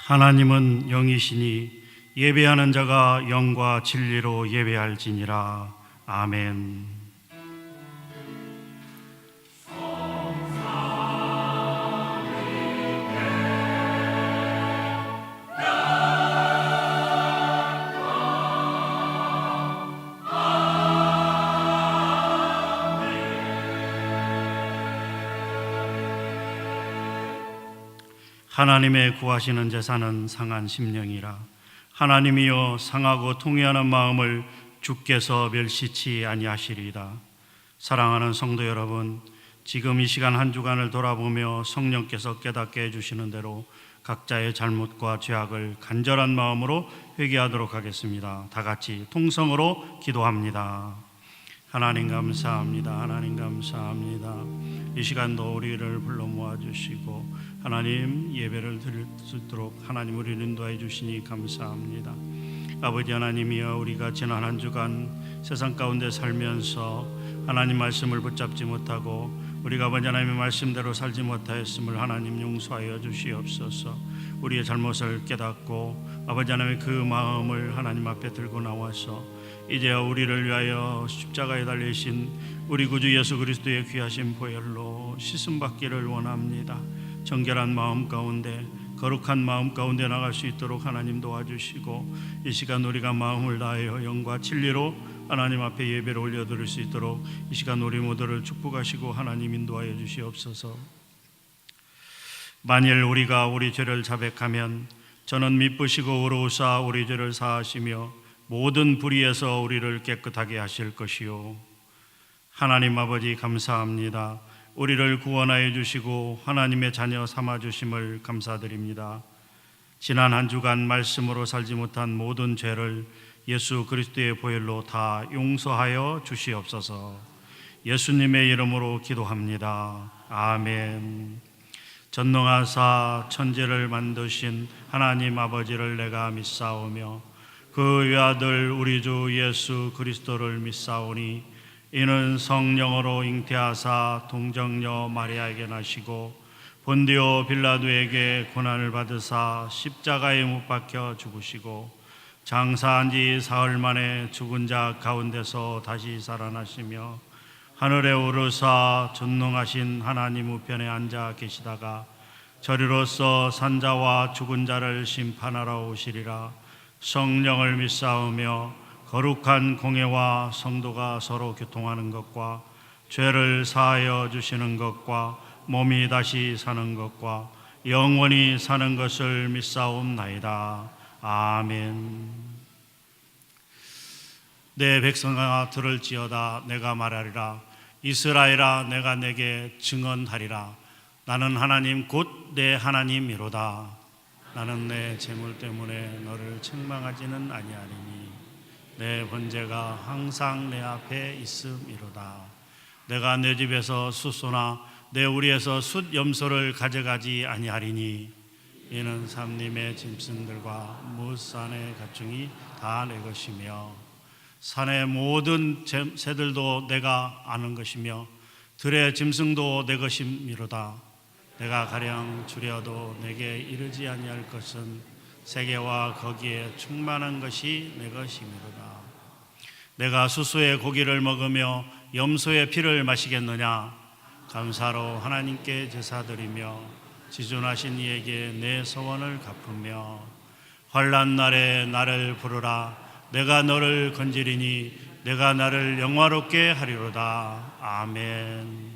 하나님은 영이시니 예배하는 자가 영과 진리로 예배할지니라. 아멘. 하나님의 구하시는 제사는 상한 심령이라. 하나님이여 상하고 통회하는 마음을 주께서 멸시치 아니하시리이다. 사랑하는 성도 여러분, 지금 이 시간 한 주간을 돌아보며 성령께서 깨닫게 해주시는 대로 각자의 잘못과 죄악을 간절한 마음으로 회개하도록 하겠습니다. 다 같이 통성으로 기도합니다. 하나님 감사합니다. 하나님 감사합니다. 이 시간도 우리를 불러 모아주시고 하나님 예배를 드릴 수 있도록 하나님 우리를 인도해 주시니 감사합니다. 아버지 하나님이여, 우리가 지난 한 주간 세상 가운데 살면서 하나님 말씀을 붙잡지 못하고 우리가 아버지 하나님의 말씀대로 살지 못하였음을 하나님 용서하여 주시옵소서. 우리의 잘못을 깨닫고 아버지 하나님의 그 마음을 하나님 앞에 들고 나와서 이제야 우리를 위하여 십자가에 달리신 우리 구주 예수 그리스도의 귀하신 보혈로 씻음 받기를 원합니다. 정결한 마음 가운데, 거룩한 마음 가운데 나갈 수 있도록 하나님 도와주시고, 이 시간 우리가 마음을 다하여 영과 진리로 하나님 앞에 예배를 올려드릴 수 있도록 이 시간 우리 모두를 축복하시고 하나님 인도하여 주시옵소서. 만일 우리가 우리 죄를 자백하면 저는 미쁘시고 의로우사 우리 죄를 사하시며 모든 불의에서 우리를 깨끗하게 하실 것이요. 하나님 아버지 감사합니다. 우리를 구원하여 주시고 하나님의 자녀 삼아 주심을 감사드립니다. 지난 한 주간 말씀으로 살지 못한 모든 죄를 예수 그리스도의 보혈로 다 용서하여 주시옵소서. 예수님의 이름으로 기도합니다. 아멘. 전능하사 천지를 만드신 하나님 아버지를 내가 믿사오며 그 외아들 우리 주 예수 그리스도를 믿사오니 이는 성령으로 잉태하사 동정녀 마리아에게 나시고 본디오 빌라도에게 고난을 받으사 십자가에 못 박혀 죽으시고 장사한 지 사흘 만에 죽은 자 가운데서 다시 살아나시며 하늘에 오르사 전능하신 하나님 우편에 앉아 계시다가 저리로서 산자와 죽은 자를 심판하러 오시리라. 성령을 믿사오며 거룩한 공회와 성도가 서로 교통하는 것과 죄를 사하여 주시는 것과 몸이 다시 사는 것과 영원히 사는 것을 믿사옵나이다. 아멘. 내 백성아 들을지어다. 내가 말하리라. 이스라엘아 내가 내게 증언하리라. 나는 하나님 곧 내 하나님이로다. 나는 내 재물 때문에 너를 책망하지는 아니하리니 내 번제가 항상 내 앞에 있음이로다. 내가 내 집에서 숫소나 내 우리에서 숫 염소를 가져가지 아니하리니 이는 삼림의 짐승들과 무산의 가축이 다 내 것이며 산의 모든 새들도 내가 아는 것이며 들의 짐승도 내 것이미로다. 내가 가령 주려도 내게 이르지 아니할 것은 세계와 거기에 충만한 것이 내 것이미로다. 내가 숫소의 고기를 먹으며 염소의 피를 마시겠느냐? 감사로 하나님께 제사드리며 지존하신 이에게 내 소원을 갚으며 환난 날에 나를 부르라. 내가 너를 건지리니 내가 나를 영화롭게 하리로다. 아멘.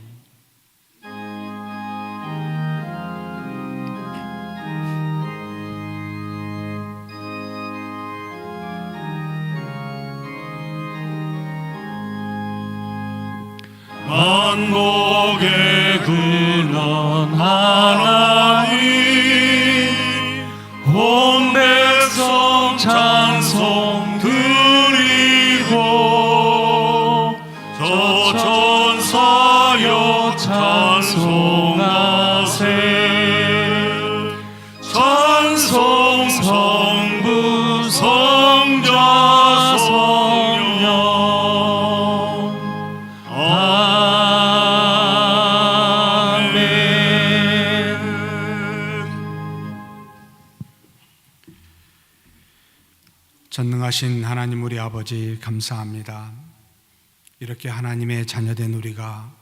만국의 근원 하나님 온 백성 찬송 드리고 저 천사여 찬송하세. 찬송 성부 성자 성령 아멘. 전능하신 하나님 우리 아버지 감사합니다. 이렇게 하나님의 자녀된 우리가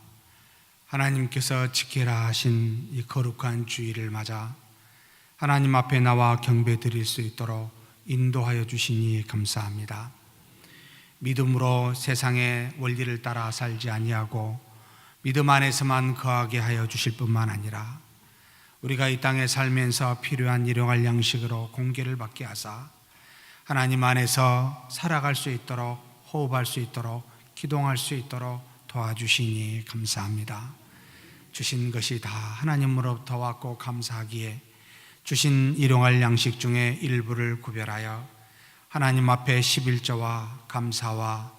하나님께서 지키라 하신 이 거룩한 주일을 맞아 하나님 앞에 나와 경배 드릴 수 있도록 인도하여 주시니 감사합니다. 믿음으로 세상의 원리를 따라 살지 아니하고 믿음 안에서만 거하게 하여 주실 뿐만 아니라 우리가 이 땅에 살면서 필요한 일용할 양식으로 공개를 받게 하사 하나님 안에서 살아갈 수 있도록, 호흡할 수 있도록, 기동할 수 있도록 도와주시니 감사합니다. 주신 것이 다 하나님으로부터 왔고 감사하기에 주신 일용할 양식 중에 일부를 구별하여 하나님 앞에 11조와 감사와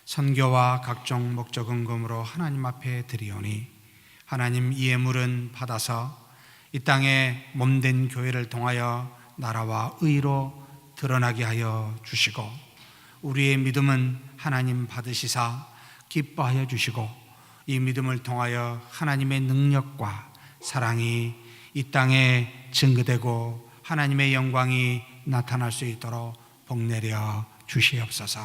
선교와 각종 목적 헌금으로 하나님 앞에 드리오니 하나님 이 예물은 받아서 이 땅에 몸된 교회를 통하여 나라와 의로 드러나게 하여 주시고 우리의 믿음은 하나님 받으시사 기뻐하여 주시고 이 믿음을 통하여 하나님의 능력과 사랑이 이 땅에 증거되고 하나님의 영광이 나타날 수 있도록 복내려 주시옵소서.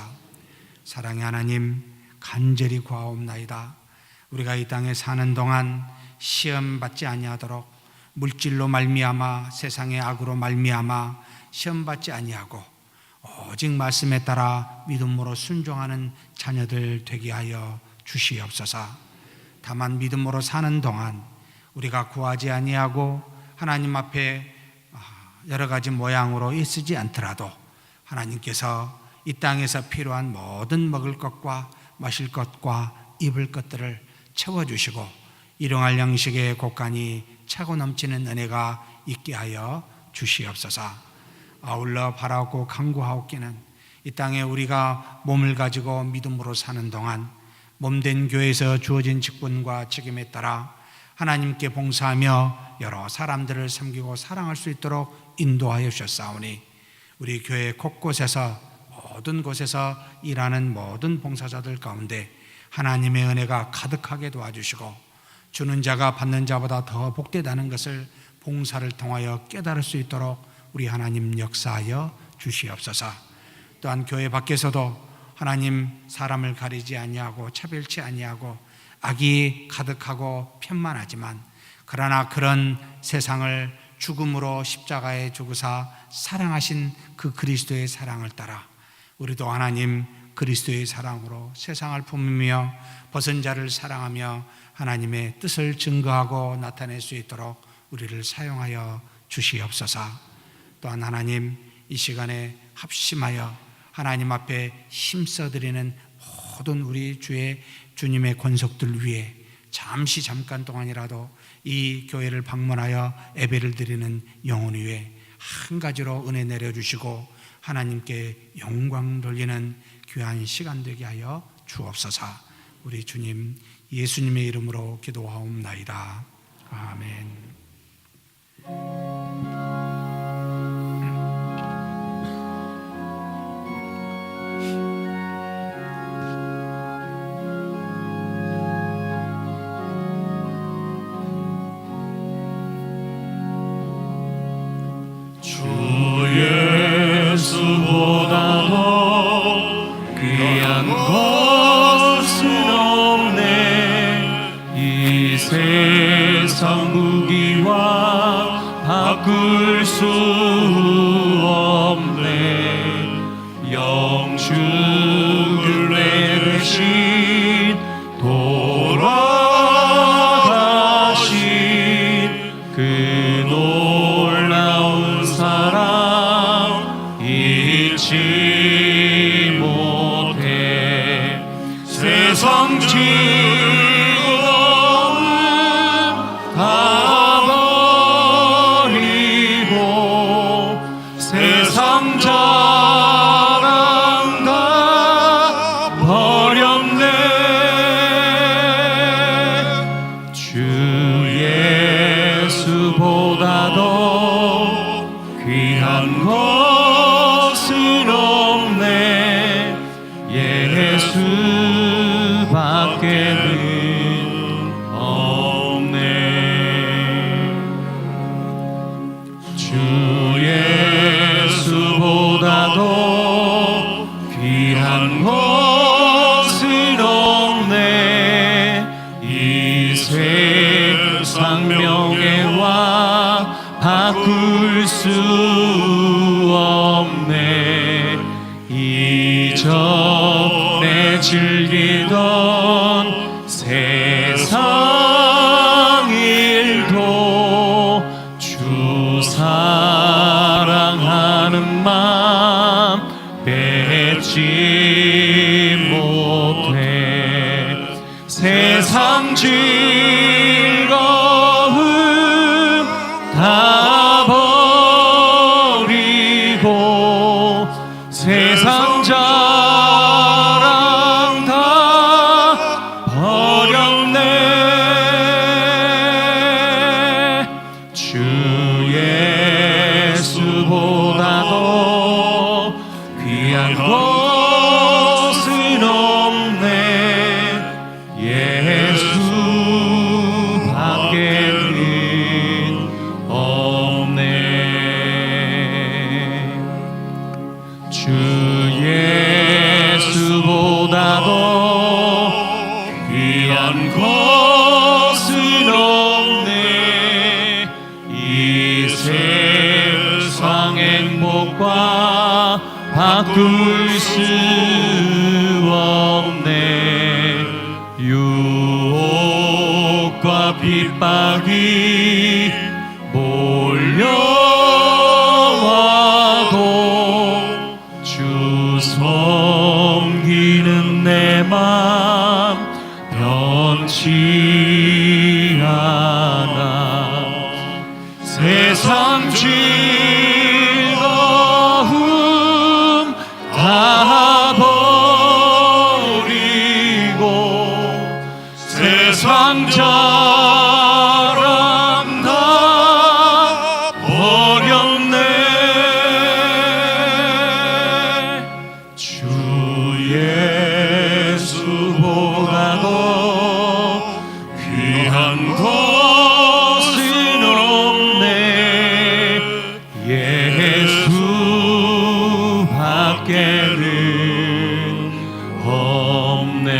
사랑의 하나님 간절히 구하옵나이다. 우리가 이 땅에 사는 동안 시험 받지 아니하도록 물질로 말미암아 세상의 악으로 말미암아 시험 받지 아니하고 오직 말씀에 따라 믿음으로 순종하는 자녀들 되게 하여 주시옵소서. 다만 믿음으로 사는 동안 우리가 구하지 아니하고 하나님 앞에 여러 가지 모양으로 애쓰지 않더라도 하나님께서 이 땅에서 필요한 모든 먹을 것과 마실 것과 입을 것들을 채워주시고 일용할 양식의 곳간이 차고 넘치는 은혜가 있게 하여 주시옵소서. 아울러 바라고 간구하옵기는 이 땅에 우리가 몸을 가지고 믿음으로 사는 동안 몸된 교회에서 주어진 직분과 책임에 따라 하나님께 봉사하며 여러 사람들을 섬기고 사랑할 수 있도록 인도하여 주셨사오니 우리 교회 곳곳에서 모든 곳에서 일하는 모든 봉사자들 가운데 하나님의 은혜가 가득하게 도와주시고 주는 자가 받는 자보다 더 복되다는 것을 봉사를 통하여 깨달을 수 있도록 우리 하나님 역사하여 주시옵소서. 또한 교회 밖에서도 하나님 사람을 가리지 아니하고 차별치 아니하고 악이 가득하고 편만하지만 그러나 그런 세상을 죽음으로 십자가에 죽으사 사랑하신 그 그리스도의 사랑을 따라 우리도 하나님 그리스도의 사랑으로 세상을 품으며 벗은 자를 사랑하며 하나님의 뜻을 증거하고 나타낼 수 있도록 우리를 사용하여 주시옵소서. 또한 하나님 이 시간에 합심하여 하나님 앞에 힘써드리는 모든 우리 주님의 권속들 위해 잠깐 동안이라도 이 교회를 방문하여 예배를 드리는 영혼 위에 한 가지로 은혜 내려주시고 하나님께 영광 돌리는 귀한 시간 되게 하여 주옵소서. 우리 주님 예수님의 이름으로 기도하옵나이다. 아멘. 예수보다 더 귀한 것은 없네. 이 세상 무기와 바꿀 수 없네. 영축을 내 대신 돌아가신 그 놀라운 사랑 잊지 못해. 세상 즐거움 다 버리고 세상 자랑 다 버렸네. 주 예수보다 더 귀한 것은 없네. 예수밖에는 없네. 주 예수보다 더 귀한 것은 없네. 이 세상 명예와 바꿀 수 없네. 이전에 즐기던 세상 일도 주 사랑하는 마음 뺏지 못해. 세상 즐거움 다 버리고 세상 자랑 다 버렸네. 주 예수보다도 귀한 것은 없네. 예수 밖에는 없네. 주 예수보다도 귀한 것은 없네. 이 세상 행복과 바꿀 수 없네. 유혹과 핍박이 몰려와도 주 섬기는 내 맘 변치 않아. 세상 즐거움 다 버리고 세상 자랑 다 버렸네. 주 예수보다도 귀한 것은 없네. 예수 밖에는 없네.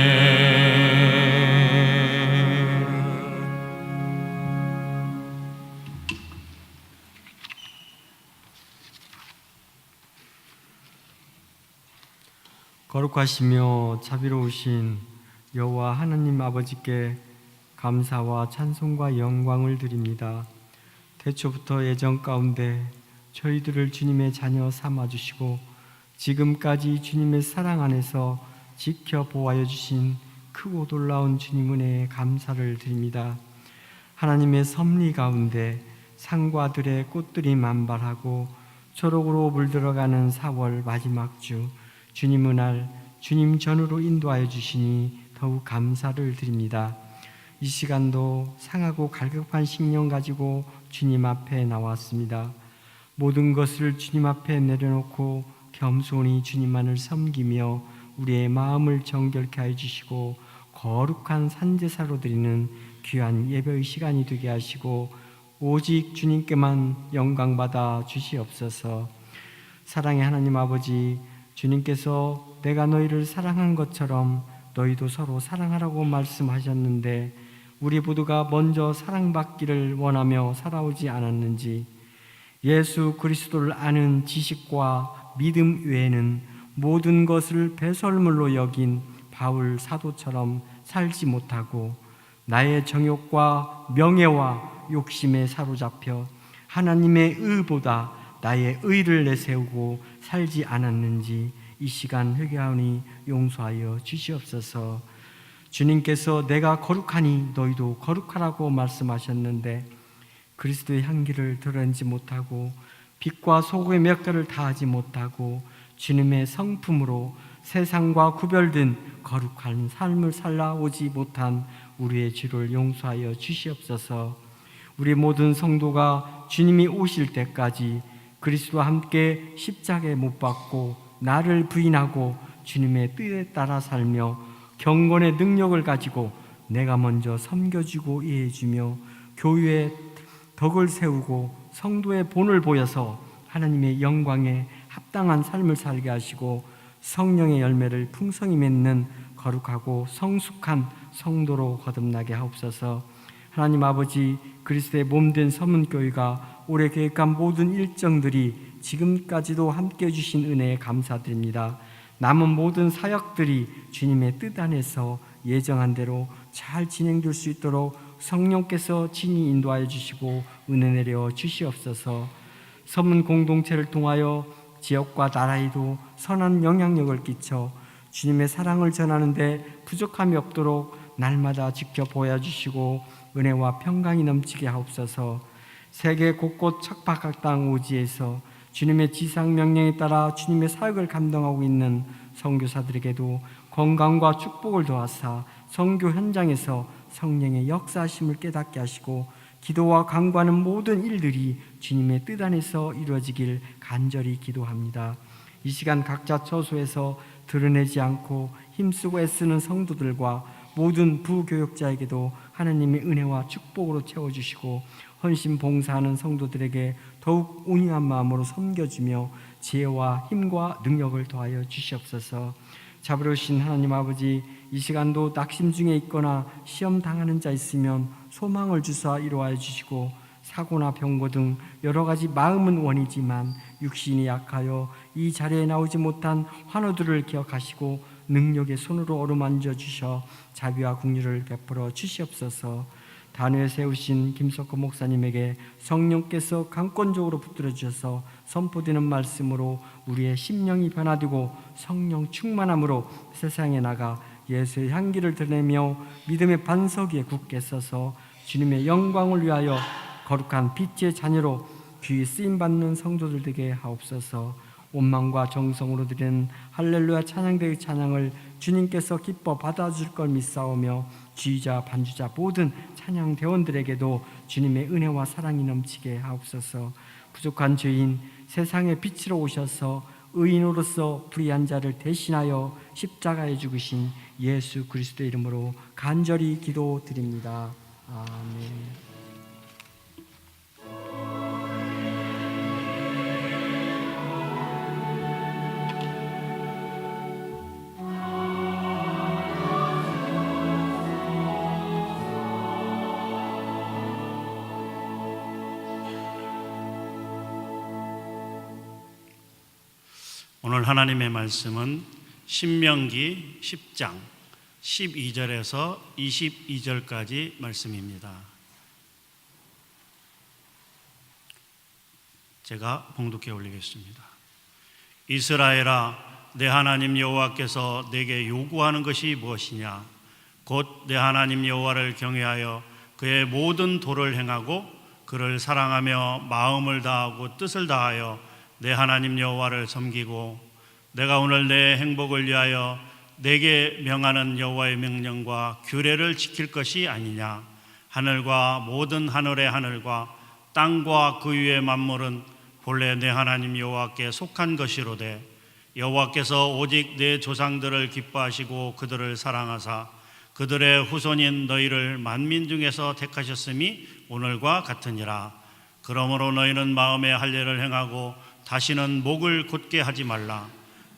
거룩하시며 자비로우신 여호와 하나님 아버지께 감사와 찬송과 영광을 드립니다. 태초부터 예정 가운데 저희들을 주님의 자녀 삼아주시고 지금까지 주님의 사랑 안에서 지켜보아여 주신 크고 놀라운 주님 은혜에 감사를 드립니다. 하나님의 섭리 가운데 산과 들의 꽃들이 만발하고 초록으로 물들어가는 4월 마지막 주 주님 은날 주님 전으로 인도하여 주시니 더욱 감사를 드립니다. 이 시간도 상하고 갈급한 심령 가지고 주님 앞에 나왔습니다. 모든 것을 주님 앞에 내려놓고 겸손히 주님만을 섬기며 우리의 마음을 정결케 하여 주시고 거룩한 산제사로 드리는 귀한 예배의 시간이 되게 하시고 오직 주님께만 영광받아 주시옵소서. 사랑의 하나님 아버지, 주님께서 내가 너희를 사랑한 것처럼 너희도 서로 사랑하라고 말씀하셨는데 우리 모두가 먼저 사랑받기를 원하며 살아오지 않았는지, 예수 그리스도를 아는 지식과 믿음 외에는 모든 것을 배설물로 여긴 바울 사도처럼 살지 못하고 나의 정욕과 명예와 욕심에 사로잡혀 하나님의 의보다 나의 의를 내세우고 살지 않았는지 이 시간 회개하오니 용서하여 주시옵소서. 주님께서 내가 거룩하니 너희도 거룩하라고 말씀하셨는데 그리스도의 향기를 드러내지 못하고 빛과 소금의 몇 가를 다하지 못하고 주님의 성품으로 세상과 구별된 거룩한 삶을 살아오지 못한 우리의 죄를 용서하여 주시옵소서. 우리 모든 성도가 주님이 오실 때까지 그리스도와 함께 십자가에 못 박고 나를 부인하고 주님의 뜻에 따라 살며 경건의 능력을 가지고 내가 먼저 섬겨주고 이해해주며 교회의 덕을 세우고 성도의 본을 보여서 하나님의 영광에 합당한 삶을 살게 하시고 성령의 열매를 풍성히 맺는 거룩하고 성숙한 성도로 거듭나게 하옵소서. 하나님 아버지, 그리스도의 몸된 서문교회가 올해 계획한 모든 일정들이 지금까지도 함께해 주신 은혜에 감사드립니다. 남은 모든 사역들이 주님의 뜻 안에서 예정한 대로 잘 진행될 수 있도록 성령께서 친히 인도하여 주시고 은혜 내려 주시옵소서. 서문 공동체를 통하여 지역과 나라에도 선한 영향력을 끼쳐 주님의 사랑을 전하는데 부족함이 없도록 날마다 지켜보아 주시고 은혜와 평강이 넘치게 하옵소서. 세계 곳곳 척박한 오지에서 주님의 지상 명령에 따라 주님의 사역을 감당하고 있는 선교사들에게도 건강과 축복을 더하사 선교 현장에서 성령의 역사하심을 깨닫게 하시고 기도와 간구하는 모든 일들이 주님의 뜻 안에서 이루어지길 간절히 기도합니다. 이 시간 각자 처소에서 드러내지 않고 힘쓰고 애쓰는 성도들과 모든 부교역자에게도 하나님의 은혜와 축복으로 채워주시고 헌신 봉사하는 성도들에게 더욱 온유한 마음으로 섬겨주며 지혜와 힘과 능력을 더하여 주시옵소서. 자비로우신 하나님 아버지, 이 시간도 낙심 중에 있거나 시험 당하는 자 있으면 소망을 주사 이루어 주시고 사고나 병고 등 여러 가지 마음은 원이지만 육신이 약하여 이 자리에 나오지 못한 환우들을 기억하시고 능력의 손으로 어루만져 주셔 자비와 긍휼을 베풀어 주시옵소서. 단위에 세우신 김석호 목사님에게 성령께서 강권적으로 붙들어 주셔서 선포되는 말씀으로 우리의 심령이 변화되고 성령 충만함으로 세상에 나가 예수의 향기를 드러내며 믿음의 반석 위에 굳게 서서 주님의 영광을 위하여 거룩한 빛의 자녀로 귀히 쓰임받는 성도들 되게 하옵소서. 온망과 정성으로 드리는 할렐루야 찬양대의 찬양을 주님께서 기뻐 받아줄 걸 믿사오며 지휘자 반주자 모든 찬양 대원들에게도 주님의 은혜와 사랑이 넘치게 하옵소서. 부족한 죄인 세상의 빛으로 오셔서 의인으로서 불의한 자를 대신하여 십자가에 죽으신 예수 그리스도의 이름으로 간절히 기도드립니다. 아멘. 오늘 하나님의 말씀은 신명기 10장 12절에서 22절까지 말씀입니다. 제가 봉독해 올리겠습니다. 이스라엘아, 내 하나님 여호와께서 내게 요구하는 것이 무엇이냐? 곧 내 하나님 여호와를 경외하여 그의 모든 도를 행하고 그를 사랑하며 마음을 다하고 뜻을 다하여 내 하나님 여호와를 섬기고 내가 오늘 내 행복을 위하여 내게 명하는 여호와의 명령과 규례를 지킬 것이 아니냐? 하늘과 모든 하늘의 하늘과 땅과 그 위의 만물은 본래 내 하나님 여호와께 속한 것이로되 여호와께서 오직 내 조상들을 기뻐하시고 그들을 사랑하사 그들의 후손인 너희를 만민 중에서 택하셨음이 오늘과 같으니라. 그러므로 너희는 마음의 할례를 행하고 다시는 목을 곧게 하지 말라.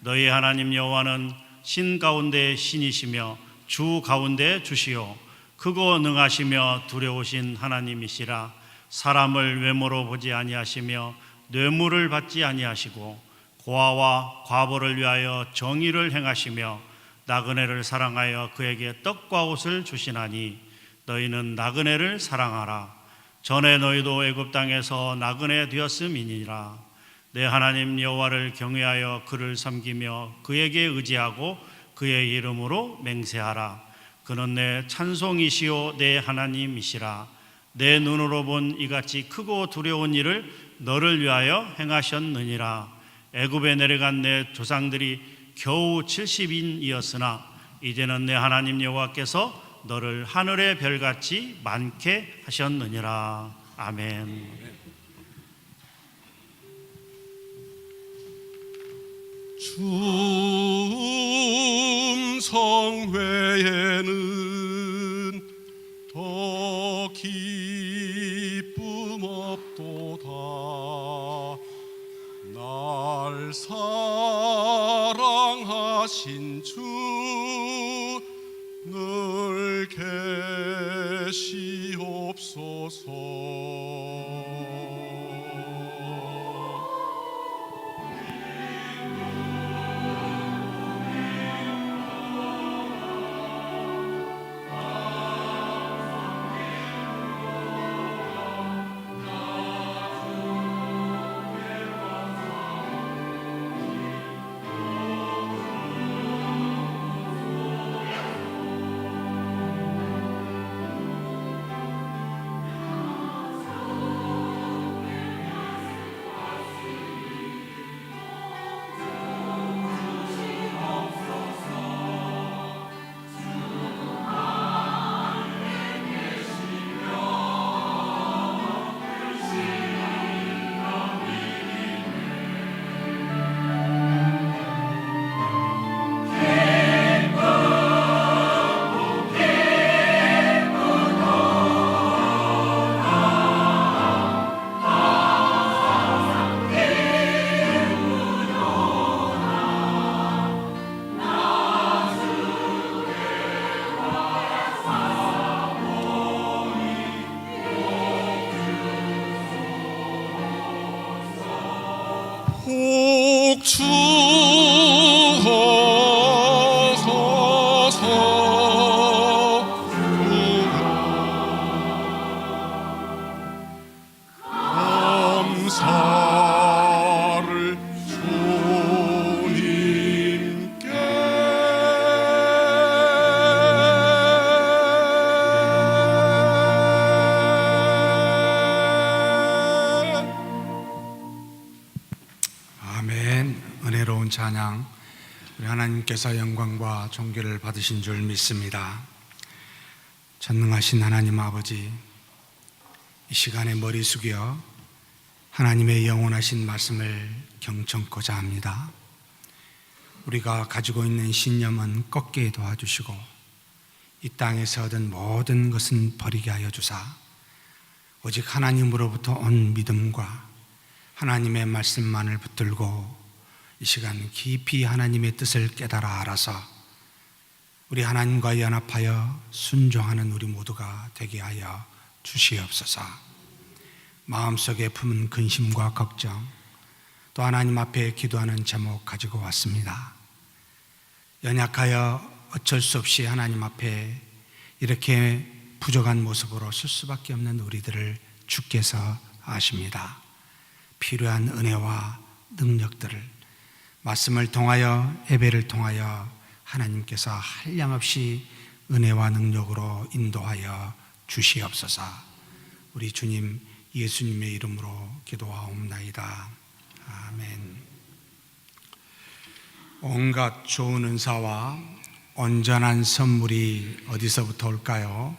너희 하나님 여호와는 신 가운데 신이시며 주 가운데 주시요 크고 능하시며 두려우신 하나님이시라. 사람을 외모로 보지 아니하시며 뇌물을 받지 아니하시고 고아와 과부를 위하여 정의를 행하시며 나그네를 사랑하여 그에게 떡과 옷을 주시나니 너희는 나그네를 사랑하라. 전에 너희도 애굽 땅에서 나그네 되었음이니라. 내 하나님 여호와를 경외하여 그를 섬기며 그에게 의지하고 그의 이름으로 맹세하라. 그는 내 찬송이시요 내 하나님이시라. 내 눈으로 본 이같이 크고 두려운 일을 너를 위하여 행하셨느니라. 애굽에 내려간 내 조상들이 겨우 70인이었으나 이제는 내 하나님 여호와께서 너를 하늘의 별같이 많게 하셨느니라. 아멘. 충성 외에는 더 기쁨 없도다. 날 사랑하 하신 주 늘 계시옵소서. 복주소서. 감사를 주님께. 아멘. 은혜로운 찬양, 우리 하나님께서 영광과 존귀를 받으신 줄 믿습니다. 전능하신 하나님 아버지, 이 시간에 머리 숙여 하나님의 영원하신 말씀을 경청코자 합니다. 우리가 가지고 있는 신념은 꺾게 도와주시고 이 땅에서 얻은 모든 것은 버리게 하여 주사 오직 하나님으로부터 온 믿음과 하나님의 말씀만을 붙들고 이 시간 깊이 하나님의 뜻을 깨달아 알아서 우리 하나님과 연합하여 순종하는 우리 모두가 되게 하여 주시옵소서. 마음속에 품은 근심과 걱정, 또 하나님 앞에 기도하는 제목 가지고 왔습니다. 연약하여 어쩔 수 없이 하나님 앞에 이렇게 부족한 모습으로 설 수밖에 없는 우리들을 주께서 아십니다. 필요한 은혜와 능력들을 말씀을 통하여, 예배를 통하여 하나님께서 한량없이 은혜와 능력으로 인도하여 주시옵소서. 우리 주님 예수님의 이름으로 기도하옵나이다. 아멘. 온갖 좋은 은사와 온전한 선물이 어디서부터 올까요?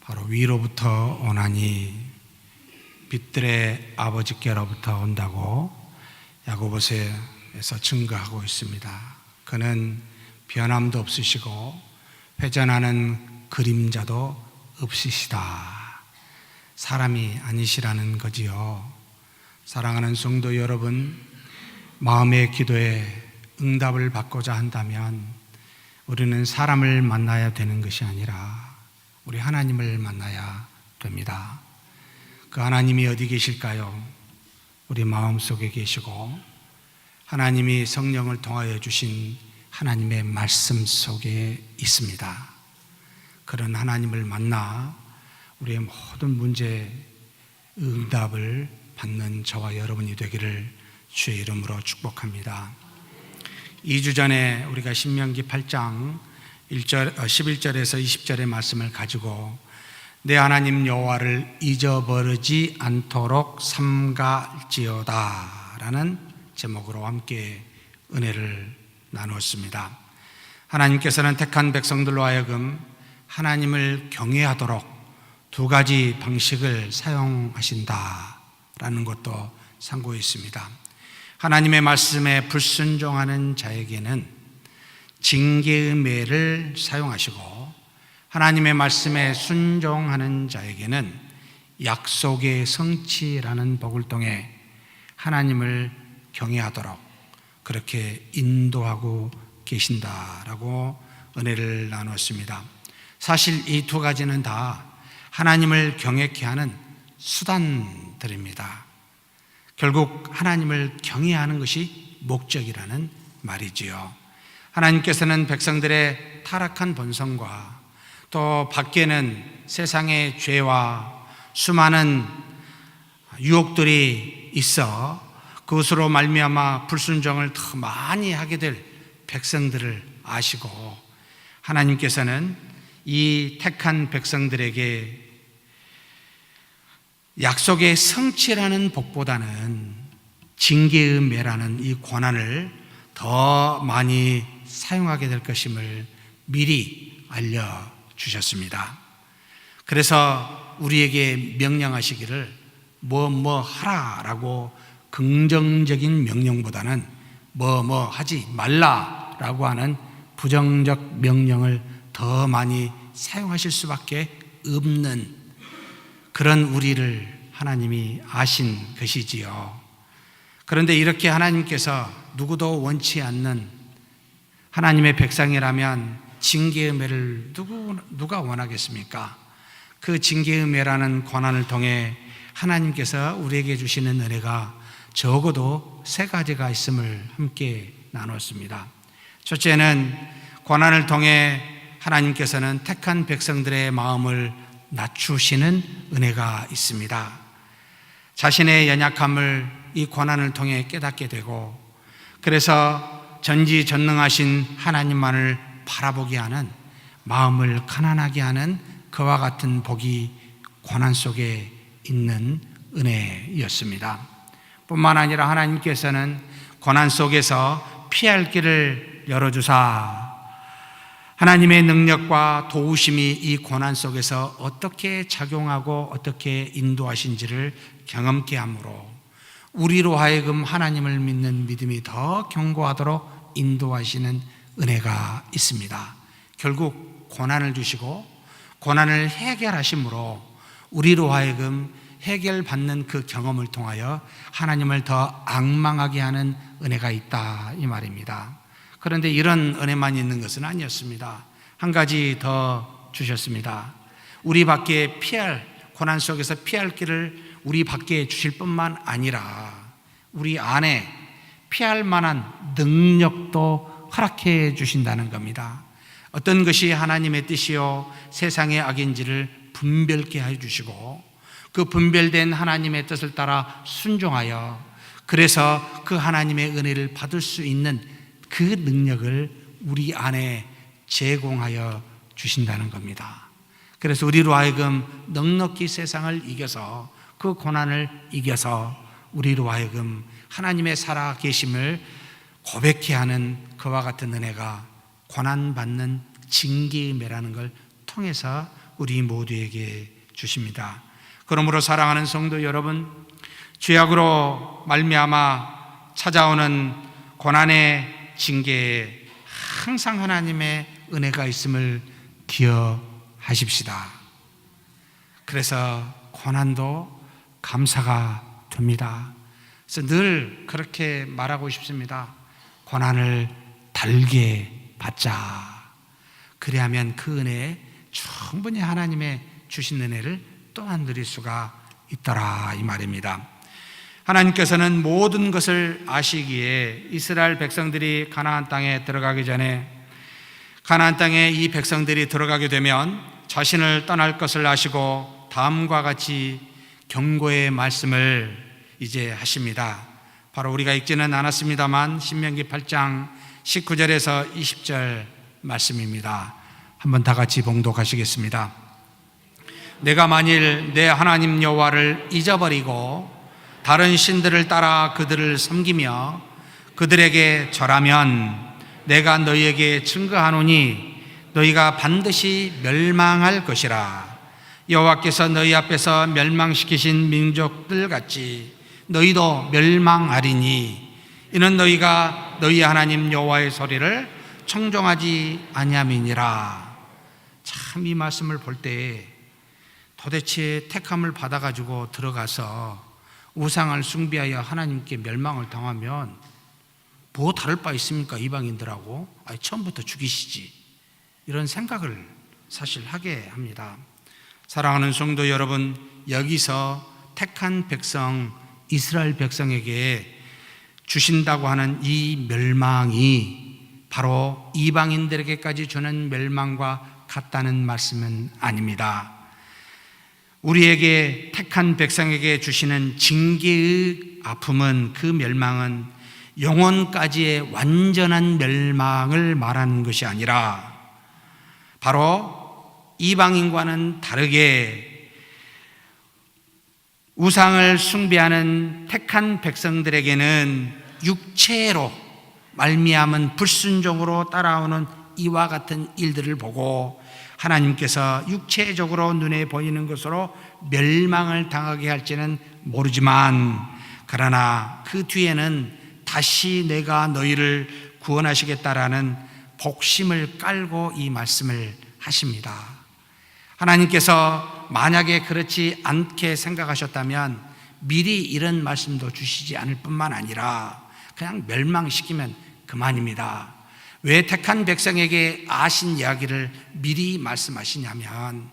바로 위로부터 오나니 빛들의 아버지께로부터 온다고 야고보서에서 증거하고 있습니다. 그는 변함도 없으시고 회전하는 그림자도 없으시다. 사람이 아니시라는 거지요. 사랑하는 성도 여러분, 마음의 기도에 응답을 받고자 한다면 우리는 사람을 만나야 되는 것이 아니라 우리 하나님을 만나야 됩니다. 그 하나님이 어디 계실까요? 우리 마음속에 계시고 하나님이 성령을 통하여 주신 하나님의 말씀 속에 있습니다. 그런 하나님을 만나 우리의 모든 문제에 응답을 받는 저와 여러분이 되기를 주의 이름으로 축복합니다. 2주 전에 우리가 신명기 8장 11절에서 20절의 말씀을 가지고 내 하나님 여호와를 잊어버리지 않도록 삼갈지어다 라는 제목으로 함께 은혜를 나누었습니다. 하나님께서는 택한 백성들로 하여금 하나님을 경외하도록 두 가지 방식을 사용하신다라는 것도 상고해 있습니다. 하나님의 말씀에 불순종하는 자에게는 징계의 매를 사용하시고 하나님의 말씀에 순종하는 자에게는 약속의 성취라는 복을 통해 하나님을 경외하도록 그렇게 인도하고 계신다라고 은혜를 나눴습니다. 사실 이 두 가지는 다 하나님을 경외케 하는 수단들입니다. 결국 하나님을 경외하는 것이 목적이라는 말이지요. 하나님께서는 백성들의 타락한 본성과 또 밖에는 세상의 죄와 수많은 유혹들이 있어 그것으로 말미암아 불순종을 더 많이 하게 될 백성들을 아시고 하나님께서는 이 택한 백성들에게 약속의 성취라는 복보다는 징계의 매라는 이 고난을 더 많이 사용하게 될 것임을 미리 알려주셨습니다. 그래서 우리에게 명령하시기를 뭐 하라라고 긍정적인 명령보다는 뭐 하지 말라라고 하는 부정적 명령을 더 많이 사용하실 수밖에 없는 그런 우리를 하나님이 아신 것이지요. 그런데 이렇게 하나님께서 누구도 원치 않는 하나님의 백성이라면 징계의 매를 누가 원하겠습니까? 그 징계의 매라는 고난을 통해 하나님께서 우리에게 주시는 은혜가 적어도 세 가지가 있음을 함께 나눴습니다. 첫째는 고난을 통해 하나님께서는 택한 백성들의 마음을 낮추시는 은혜가 있습니다. 자신의 연약함을 이 고난을 통해 깨닫게 되고 그래서 전지전능하신 하나님만을 바라보게 하는 마음을 가난하게 하는 그와 같은 복이 고난 속에 있는 은혜였습니다. 뿐만 아니라 하나님께서는 고난 속에서 피할 길을 열어주사 하나님의 능력과 도우심이 이 고난 속에서 어떻게 작용하고 어떻게 인도하신지를 경험케 하므로 우리로 하여금 하나님을 믿는 믿음이 더 견고하도록 인도하시는 은혜가 있습니다. 결국 고난을 주시고 고난을 해결하심으로 우리로 하여금 해결받는 그 경험을 통하여 하나님을 더 앙망하게 하는 은혜가 있다 이 말입니다. 그런데 이런 은혜만 있는 것은 아니었습니다. 한 가지 더 주셨습니다. 우리 밖에 피할 고난 속에서 피할 길을 우리 밖에 주실 뿐만 아니라 우리 안에 피할 만한 능력도 허락해 주신다는 겁니다. 어떤 것이 하나님의 뜻이요 세상의 악인지를 분별케 해주시고 그 분별된 하나님의 뜻을 따라 순종하여 그래서 그 하나님의 은혜를 받을 수 있는 그 능력을 우리 안에 제공하여 주신다는 겁니다. 그래서 우리로 하여금 넉넉히 세상을 이겨서 그 고난을 이겨서 우리로 하여금 하나님의 살아 계심을 고백케 하는 그와 같은 은혜가 고난받는 징계의 매라는 걸 통해서 우리 모두에게 주십니다. 그러므로 사랑하는 성도 여러분, 죄악으로 말미암아 찾아오는 고난의 징계에 항상 하나님의 은혜가 있음을 기억하십시다. 그래서 고난도 감사가 됩니다. 그래서 늘 그렇게 말하고 싶습니다. 고난을 달게 받자. 그래야면 그 은혜에 충분히 하나님의 주신 은혜를 또한 누릴 수가 있더라 이 말입니다. 하나님께서는 모든 것을 아시기에 이스라엘 백성들이 가나안 땅에 들어가기 전에 가나안 땅에 이 백성들이 들어가게 되면 자신을 떠날 것을 아시고 다음과 같이 경고의 말씀을 이제 하십니다. 바로 우리가 읽지는 않았습니다만 신명기 8장 19절에서 20절 말씀입니다. 한번 다 같이 봉독하시겠습니다. 내가 만일 내 하나님 여호와를 잊어버리고 다른 신들을 따라 그들을 섬기며 그들에게 절하면 내가 너희에게 증거하노니 너희가 반드시 멸망할 것이라. 여호와께서 너희 앞에서 멸망시키신 민족들 같이 너희도 멸망하리니 이는 너희가 너희 하나님 여호와의 소리를 청종하지 아니함이니라. 참 이 말씀을 볼 때 도대체 택함을 받아가지고 들어가서 우상을 숭배하여 하나님께 멸망을 당하면 뭐 다를 바 있습니까? 이방인들하고. 처음부터 죽이시지. 이런 생각을 사실 하게 합니다. 사랑하는 성도 여러분, 여기서 택한 백성 이스라엘 백성에게 주신다고 하는 이 멸망이 바로 이방인들에게까지 주는 멸망과 같다는 말씀은 아닙니다. 우리에게 택한 백성에게 주시는 징계의 아픔은, 그 멸망은 영혼까지의 완전한 멸망을 말하는 것이 아니라 바로 이방인과는 다르게 우상을 숭배하는 택한 백성들에게는 육체로 말미암은 불순종으로 따라오는 이와 같은 일들을 보고 하나님께서 육체적으로 눈에 보이는 것으로 멸망을 당하게 할지는 모르지만, 그러나 그 뒤에는 다시 내가 너희를 구원하시겠다라는 복심을 깔고 이 말씀을 하십니다. 하나님께서 만약에 그렇지 않게 생각하셨다면 미리 이런 말씀도 주시지 않을 뿐만 아니라 그냥 멸망시키면 그만입니다. 왜 택한 백성에게 아신 이야기를 미리 말씀하시냐면,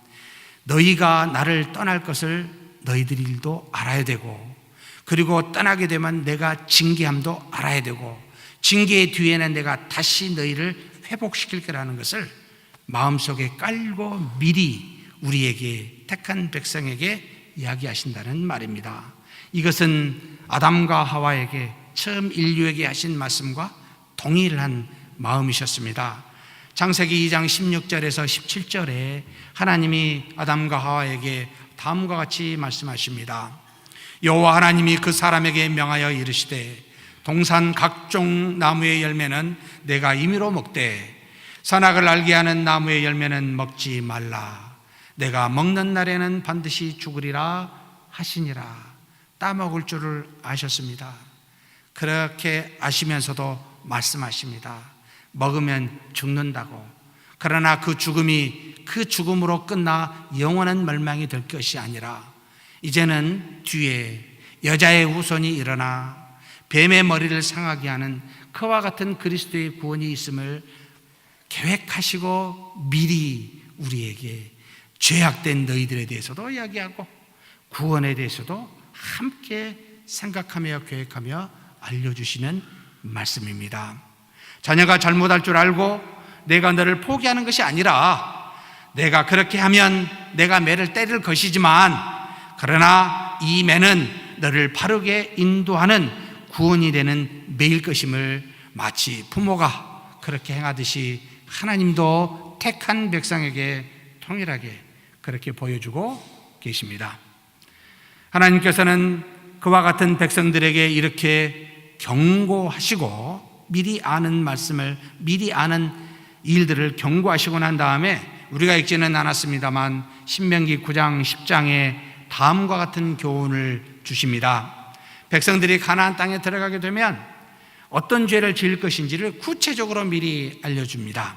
너희가 나를 떠날 것을 너희들도 알아야 되고, 그리고 떠나게 되면 내가 징계함도 알아야 되고, 징계의 뒤에는 내가 다시 너희를 회복시킬 거라는 것을 마음속에 깔고 미리 우리에게, 택한 백성에게 이야기하신다는 말입니다. 이것은 아담과 하와에게, 처음 인류에게 하신 말씀과 동일한 마음이셨습니다. 창세기 2장 16절에서 17절에 하나님이 아담과 하와에게 다음과 같이 말씀하십니다. 여호와 하나님이 그 사람에게 명하여 이르시되, 동산 각종 나무의 열매는 내가 임의로 먹되 선악을 알게 하는 나무의 열매는 먹지 말라. 내가 먹는 날에는 반드시 죽으리라 하시니라. 따먹을 줄을 아셨습니다. 그렇게 아시면서도 말씀하십니다. 먹으면 죽는다고. 그러나 그 죽음이 그 죽음으로 끝나 영원한 멸망이 될 것이 아니라 이제는 뒤에 여자의 후손이 일어나 뱀의 머리를 상하게 하는 그와 같은 그리스도의 구원이 있음을 계획하시고 미리 우리에게 죄악된 너희들에 대해서도 이야기하고 구원에 대해서도 함께 생각하며 계획하며 알려주시는 말씀입니다. 자녀가 잘못할 줄 알고 내가 너를 포기하는 것이 아니라, 내가 그렇게 하면 내가 매를 때릴 것이지만, 그러나 이 매는 너를 바르게 인도하는 구원이 되는 매일 것임을 마치 부모가 그렇게 행하듯이 하나님도 택한 백성에게 통일하게 그렇게 보여주고 계십니다. 하나님께서는 그와 같은 백성들에게 이렇게 경고하시고 미리 아는 말씀을, 미리 아는 일들을 경고하시고 난 다음에, 우리가 읽지는 않았습니다만 신명기 9장 10장에 다음과 같은 교훈을 주십니다. 백성들이 가나안 땅에 들어가게 되면 어떤 죄를 지을 것인지를 구체적으로 미리 알려줍니다.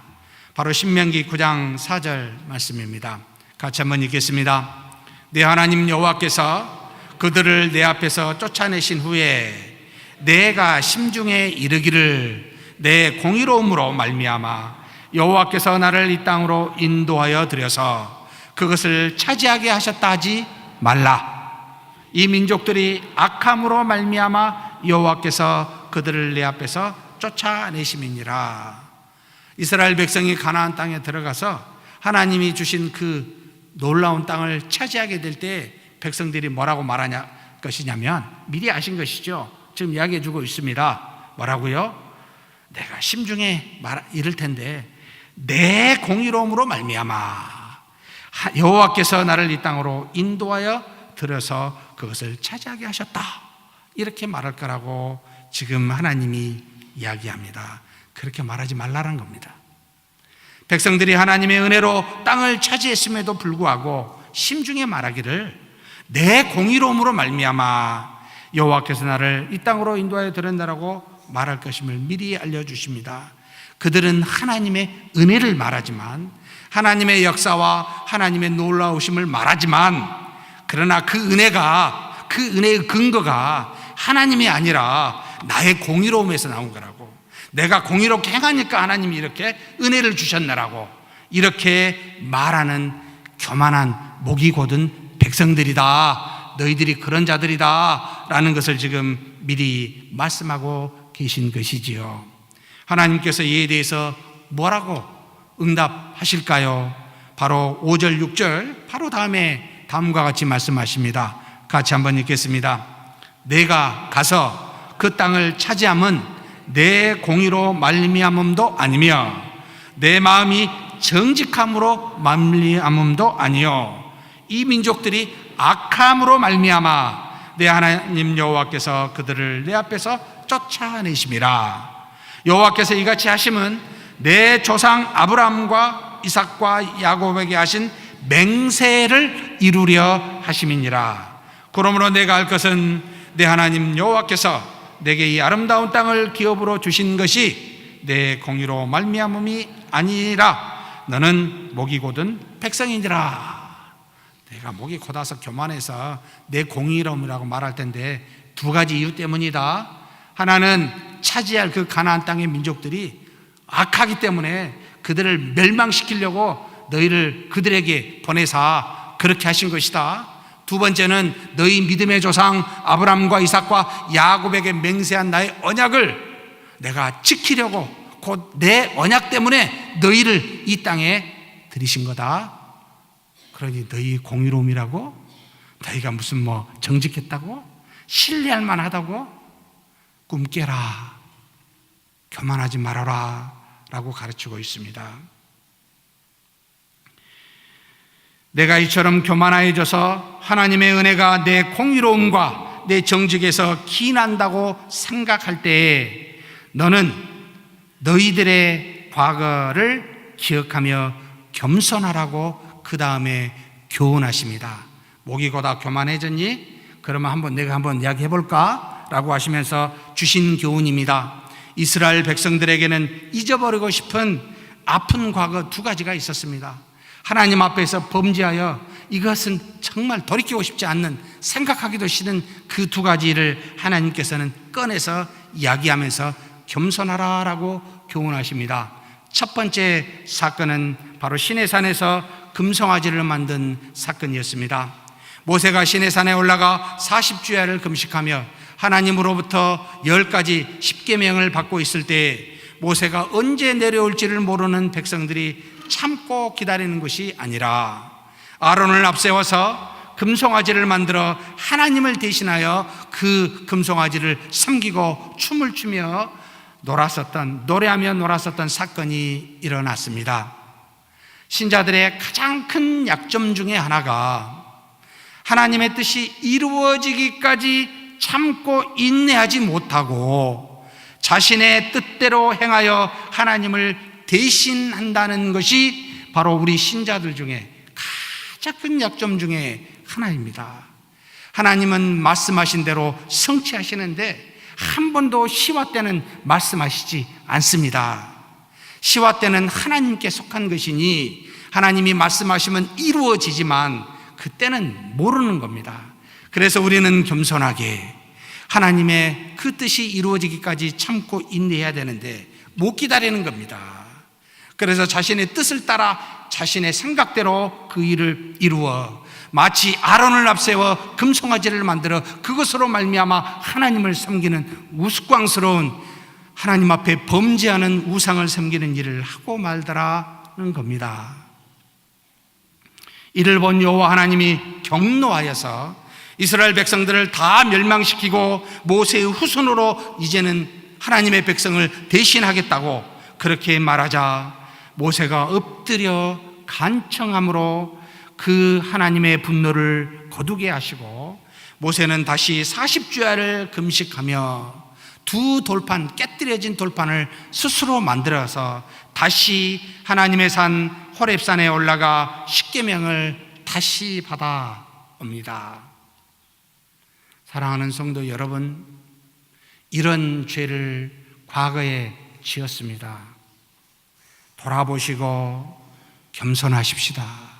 바로 신명기 9장 4절 말씀입니다. 같이 한번 읽겠습니다. 내 하나님 여호와께서 그들을 내 앞에서 쫓아내신 후에 내가 심중에 이르기를 내 공의로움으로 말미암아 여호와께서 나를 이 땅으로 인도하여 들여서 그것을 차지하게 하셨다 하지 말라. 이 민족들이 악함으로 말미암아 여호와께서 그들을 내 앞에서 쫓아내심이니라. 이스라엘 백성이 가나안 땅에 들어가서 하나님이 주신 그 놀라운 땅을 차지하게 될 때 백성들이 뭐라고 말하냐 것이냐면, 미리 아신 것이죠. 지금 이야기해 주고 있습니다. 뭐라고요? 내가 심중에 이를 텐데 내 공의로움으로 말미암아 여호와께서 나를 이 땅으로 인도하여 들여서 그것을 차지하게 하셨다. 이렇게 말할 거라고 지금 하나님이 이야기합니다. 그렇게 말하지 말라는 겁니다. 백성들이 하나님의 은혜로 땅을 차지했음에도 불구하고 심중에 말하기를 내 공의로움으로 말미암아 여호와께서 나를 이 땅으로 인도하여 들였다라고 말할 것임을 미리 알려주십니다. 그들은 하나님의 은혜를 말하지만, 하나님의 역사와 하나님의 놀라우심을 말하지만, 그러나 그 은혜의 근거가 하나님이 아니라 나의 공의로움에서 나온 거라고. 내가 공의롭게 행하니까 하나님이 이렇게 은혜를 주셨나라고 이렇게 말하는 교만한 목이 곧은 백성들이다, 너희들이 그런 자들이다 라는 것을 지금 미리 말씀하고 계신 것이지요. 하나님께서 이에 대해서 뭐라고 응답하실까요? 바로 5절 6절 바로 다음에 다음과 같이 말씀하십니다. 같이 한번 읽겠습니다. 내가 가서 그 땅을 차지함은 내 공의로 말미암음도 아니며 내 마음이 정직함으로 말미암음도 아니요 이 민족들이 악함으로 말미암아 내 하나님 여호와께서 그들을 내 앞에서 쫓아내심이라. 여호와께서 이같이 하심은 내 조상 아브라함과 이삭과 야곱에게 하신 맹세를 이루려 하심이니라. 그러므로 내가 알 것은 내 하나님 여호와께서 내게 이 아름다운 땅을 기업으로 주신 것이 내 공의로 말미암음이 아니라 너는 목이 곧은 백성이니라. 내가 목이 곧아서 교만해서 내 공의로움이라고 말할 텐데 두 가지 이유 때문이다. 하나는 차지할 그 가나안 땅의 민족들이 악하기 때문에 그들을 멸망시키려고 너희를 그들에게 보내사 그렇게 하신 것이다. 두 번째는 너희 믿음의 조상 아브라함과 이삭과 야곱에게 맹세한 나의 언약을 내가 지키려고 곧 내 언약 때문에 너희를 이 땅에 들이신 거다. 그러니 너희 공의로움이라고? 너희가 무슨 정직했다고? 신뢰할 만하다고? 꿈 깨라, 교만하지 말아라 라고 가르치고 있습니다. 내가 이처럼 교만해져서 하나님의 은혜가 내 공의로움과 내 정직에서 기인한다고 생각할 때에 너는 너희들의 과거를 기억하며 겸손하라고 그 다음에 교훈하십니다. 목이 고다 교만해졌니? 그러면 내가 한번 이야기해 볼까? 라고 하시면서 주신 교훈입니다. 이스라엘 백성들에게는 잊어버리고 싶은 아픈 과거 두 가지가 있었습니다. 하나님 앞에서 범죄하여 이것은 정말 돌이키고 싶지 않는, 생각하기도 싫은 그 두 가지를 하나님께서는 꺼내서 이야기하면서 겸손하라라고 교훈하십니다. 첫 번째 사건은 바로 시내산에서 금송아지를 만든 사건이었습니다. 모세가 시내산에 올라가 40주야를 금식하며 하나님으로부터 10가지 십계명을 받고 있을 때 모세가 언제 내려올지를 모르는 백성들이 참고 기다리는 것이 아니라 아론을 앞세워서 금송아지를 만들어 하나님을 대신하여 그 금송아지를 섬기고 춤을 추며 노래하며 놀았었던 사건이 일어났습니다. 신자들의 가장 큰 약점 중에 하나가 하나님의 뜻이 이루어지기까지 참고 인내하지 못하고 자신의 뜻대로 행하여 하나님을 대신한다는 것이 바로 우리 신자들 중에 가장 큰 약점 중에 하나입니다. 하나님은 말씀하신 대로 성취하시는데 한 번도 시와 때는 말씀하시지 않습니다. 시와 때는 하나님께 속한 것이니 하나님이 말씀하시면 이루어지지만 그때는 모르는 겁니다. 그래서 우리는 겸손하게 하나님의 그 뜻이 이루어지기까지 참고 인내해야 되는데 못 기다리는 겁니다. 그래서 자신의 뜻을 따라 자신의 생각대로 그 일을 이루어 마치 아론을 앞세워 금송아지를 만들어 그것으로 말미암아 하나님을 섬기는 우스꽝스러운, 하나님 앞에 범죄하는 우상을 섬기는 일을 하고 말더라는 겁니다. 이를 본 여호와 하나님이 경노하여서 이스라엘 백성들을 다 멸망시키고 모세의 후손으로 이제는 하나님의 백성을 대신하겠다고 그렇게 말하자 모세가 엎드려 간청함으로 그 하나님의 분노를 거두게 하시고 모세는 다시 40주야를 금식하며 두 돌판, 깨뜨려진 돌판을 스스로 만들어서 다시 하나님의 산 호렙산에 올라가 십계명을 다시 받아옵니다. 사랑하는 성도 여러분, 이런 죄를 과거에 지었습니다. 돌아보시고 겸손하십시다.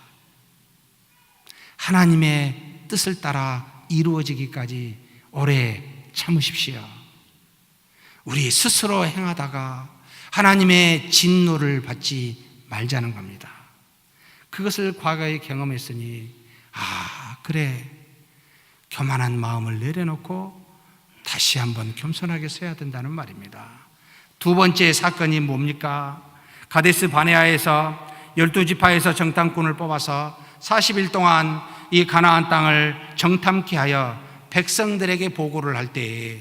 하나님의 뜻을 따라 이루어지기까지 오래 참으십시오. 우리 스스로 행하다가 하나님의 진노를 받지 말자는 겁니다. 그것을 과거에 경험했으니 그래, 교만한 마음을 내려놓고 다시 한번 겸손하게 서야 된다는 말입니다. 두 번째 사건이 뭡니까? 가데스 바네아에서 12지파에서 정탐꾼을 뽑아서 40일 동안 이 가나안 땅을 정탐케 하여 백성들에게 보고를 할 때에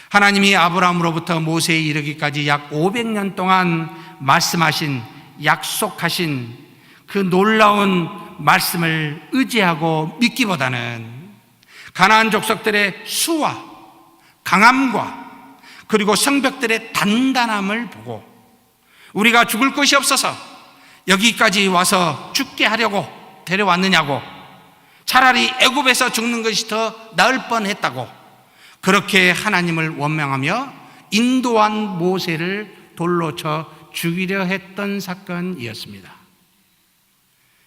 하나님이 아브라함으로부터 모세에 이르기까지 약 500년 동안 말씀하신, 약속하신 그 놀라운 말씀을 의지하고 믿기보다는 가나안 족속들의 수와 강함과 그리고 성벽들의 단단함을 보고 우리가 죽을 것이 없어서 여기까지 와서 죽게 하려고 데려왔느냐고, 차라리 애굽에서 죽는 것이 더 나을 뻔했다고 그렇게 하나님을 원망하며 인도한 모세를 돌로 쳐 죽이려 했던 사건이었습니다.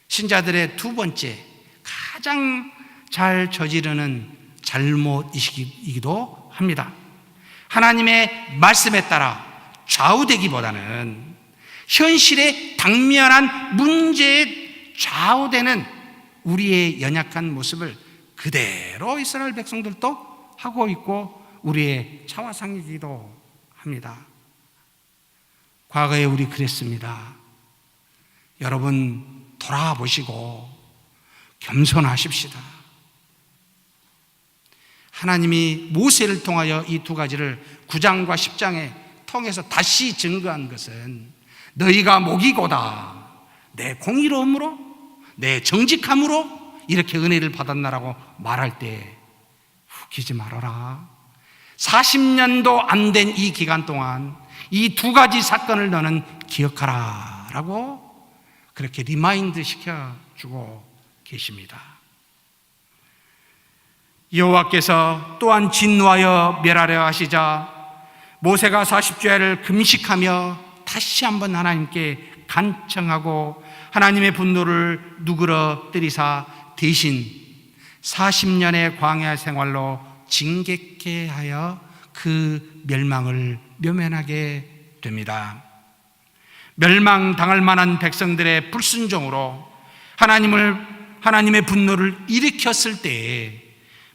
신자들의 두 번째 가장 잘 저지르는 잘못이기도 합니다. 하나님의 말씀에 따라 좌우되기보다는 현실의 당면한 문제에 좌우되는 우리의 연약한 모습을 그대로 이스라엘 백성들도 하고 있고 우리의 차화상이기도 합니다. 과거에 우리 그랬습니다. 여러분 돌아보시고 겸손하십시다. 하나님이 모세를 통하여 이 두 가지를 9장과 10장에 통해서 다시 증거한 것은 너희가 목이고다 내 공의로움으로 내 정직함으로 이렇게 은혜를 받았나라고 말할 때 웃기지 말아라. 40년도 안 된 이 기간 동안 이 두 가지 사건을 너는 기억하라 라고 그렇게 리마인드 시켜주고 계십니다. 여호와께서 또한 진노하여 멸하려 하시자 모세가 40주야를 금식하며 다시 한번 하나님께 간청하고 하나님의 분노를 누그러뜨리사 대신 40년의 광야 생활로 징계케 하여 그 멸망을 묘면하게 됩니다. 멸망당할 만한 백성들의 불순종으로 하나님의 분노를 일으켰을 때에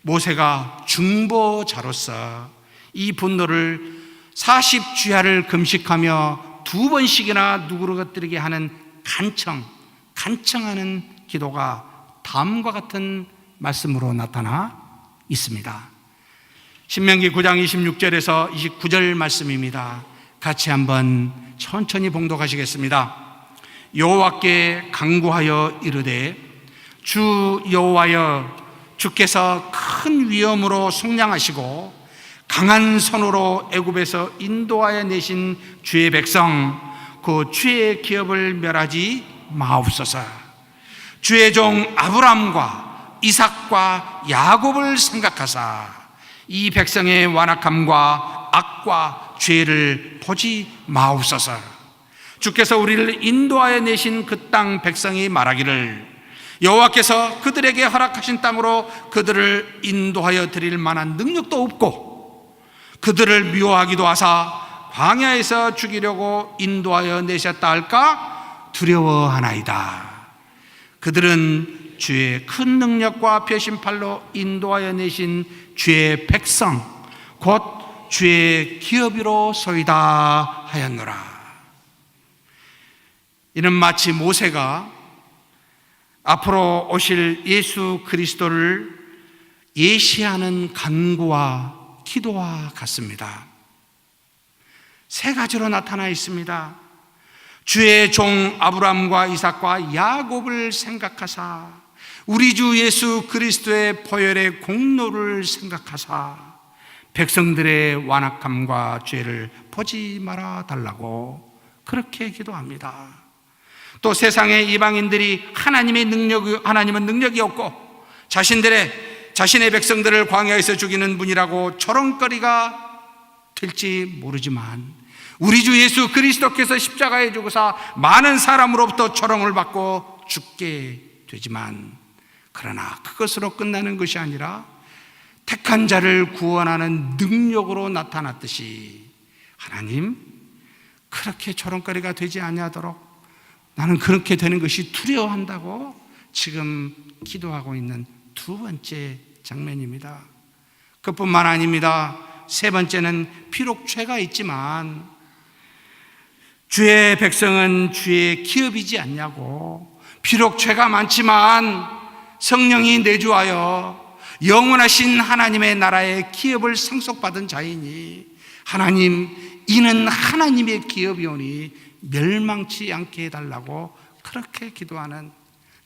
모세가 중보자로서 이 분노를 40주야를 금식하며 2번씩이나 누그러뜨리게 하는 간청하는 기도가 다음과 같은 말씀으로 나타나 있습니다. 신명기 9장 26절에서 29절 말씀입니다. 같이 한번 천천히 봉독하시겠습니다. 여호와께 간구하여 이르되 주 여호와여 주께서 큰 위엄으로 속량하시고 강한 손으로 애굽에서 인도하여 내신 주의 백성 그 주의 기업을 멸하지 마옵소서. 주의 종 아브람과 이삭과 야곱을 생각하사 이 백성의 완악함과 악과 죄를 보지 마옵소서. 주께서 우리를 인도하여 내신 그 땅 백성이 말하기를 여호와께서 그들에게 허락하신 땅으로 그들을 인도하여 드릴 만한 능력도 없고 그들을 미워하기도 하사 광야에서 죽이려고 인도하여 내셨다 할까 두려워하나이다. 그들은 주의 큰 능력과 표심팔로 인도하여 내신 주의 백성 곧 주의 기업이로 소이다 하였노라. 이는 마치 모세가 앞으로 오실 예수 그리스도를 예시하는 간구와 기도와 같습니다. 세 가지로 나타나 있습니다. 주의 종 아브람과 이삭과 야곱을 생각하사 우리 주 예수 그리스도의 보혈의 공로를 생각하사 백성들의 완악함과 죄를 보지 말아 달라고 그렇게 기도합니다. 또 세상의 이방인들이 하나님은 능력이 없고 자신의 백성들을 광야에서 죽이는 분이라고 조롱거리가 될지 모르지만 우리 주 예수 그리스도께서 십자가에 죽으사 많은 사람으로부터 조롱을 받고 죽게 되지만 그러나 그것으로 끝나는 것이 아니라 택한 자를 구원하는 능력으로 나타났듯이 하나님, 그렇게 조롱거리가 되지 아니하도록 나는 그렇게 되는 것이 두려워한다고 지금 기도하고 있는 두 번째 장면입니다. 그뿐만 아닙니다. 세 번째는 비록 죄가 있지만 주의 백성은 주의 기업이지 않냐고, 비록 죄가 많지만 성령이 내주하여 영원하신 하나님의 나라의 기업을 상속받은 자이니 하나님, 이는 하나님의 기업이오니 멸망치 않게 해달라고 그렇게 기도하는,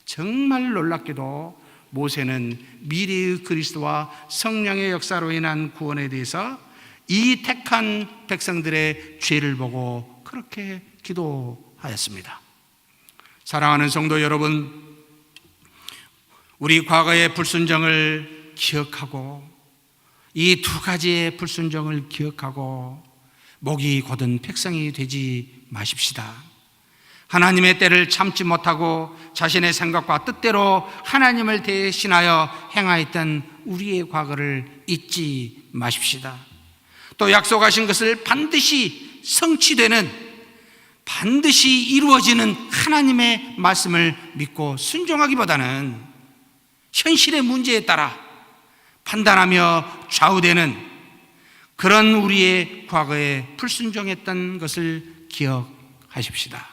정말 놀랍게도 모세는 미래의 그리스도와 성령의 역사로 인한 구원에 대해서 이 택한 백성들의 죄를 보고 그렇게 기도하였습니다. 사랑하는 성도 여러분, 우리 과거의 불순종을 기억하고 이 두 가지의 불순종을 기억하고 목이 곧은 백성이 되지 마십시다. 하나님의 때를 참지 못하고 자신의 생각과 뜻대로 하나님을 대신하여 행하였던 우리의 과거를 잊지 마십시다. 또 약속하신 것을 반드시 성취되는, 반드시 이루어지는 하나님의 말씀을 믿고 순종하기보다는 현실의 문제에 따라 판단하며 좌우되는 그런 우리의 과거에 불순종했던 것을 기억하십시다.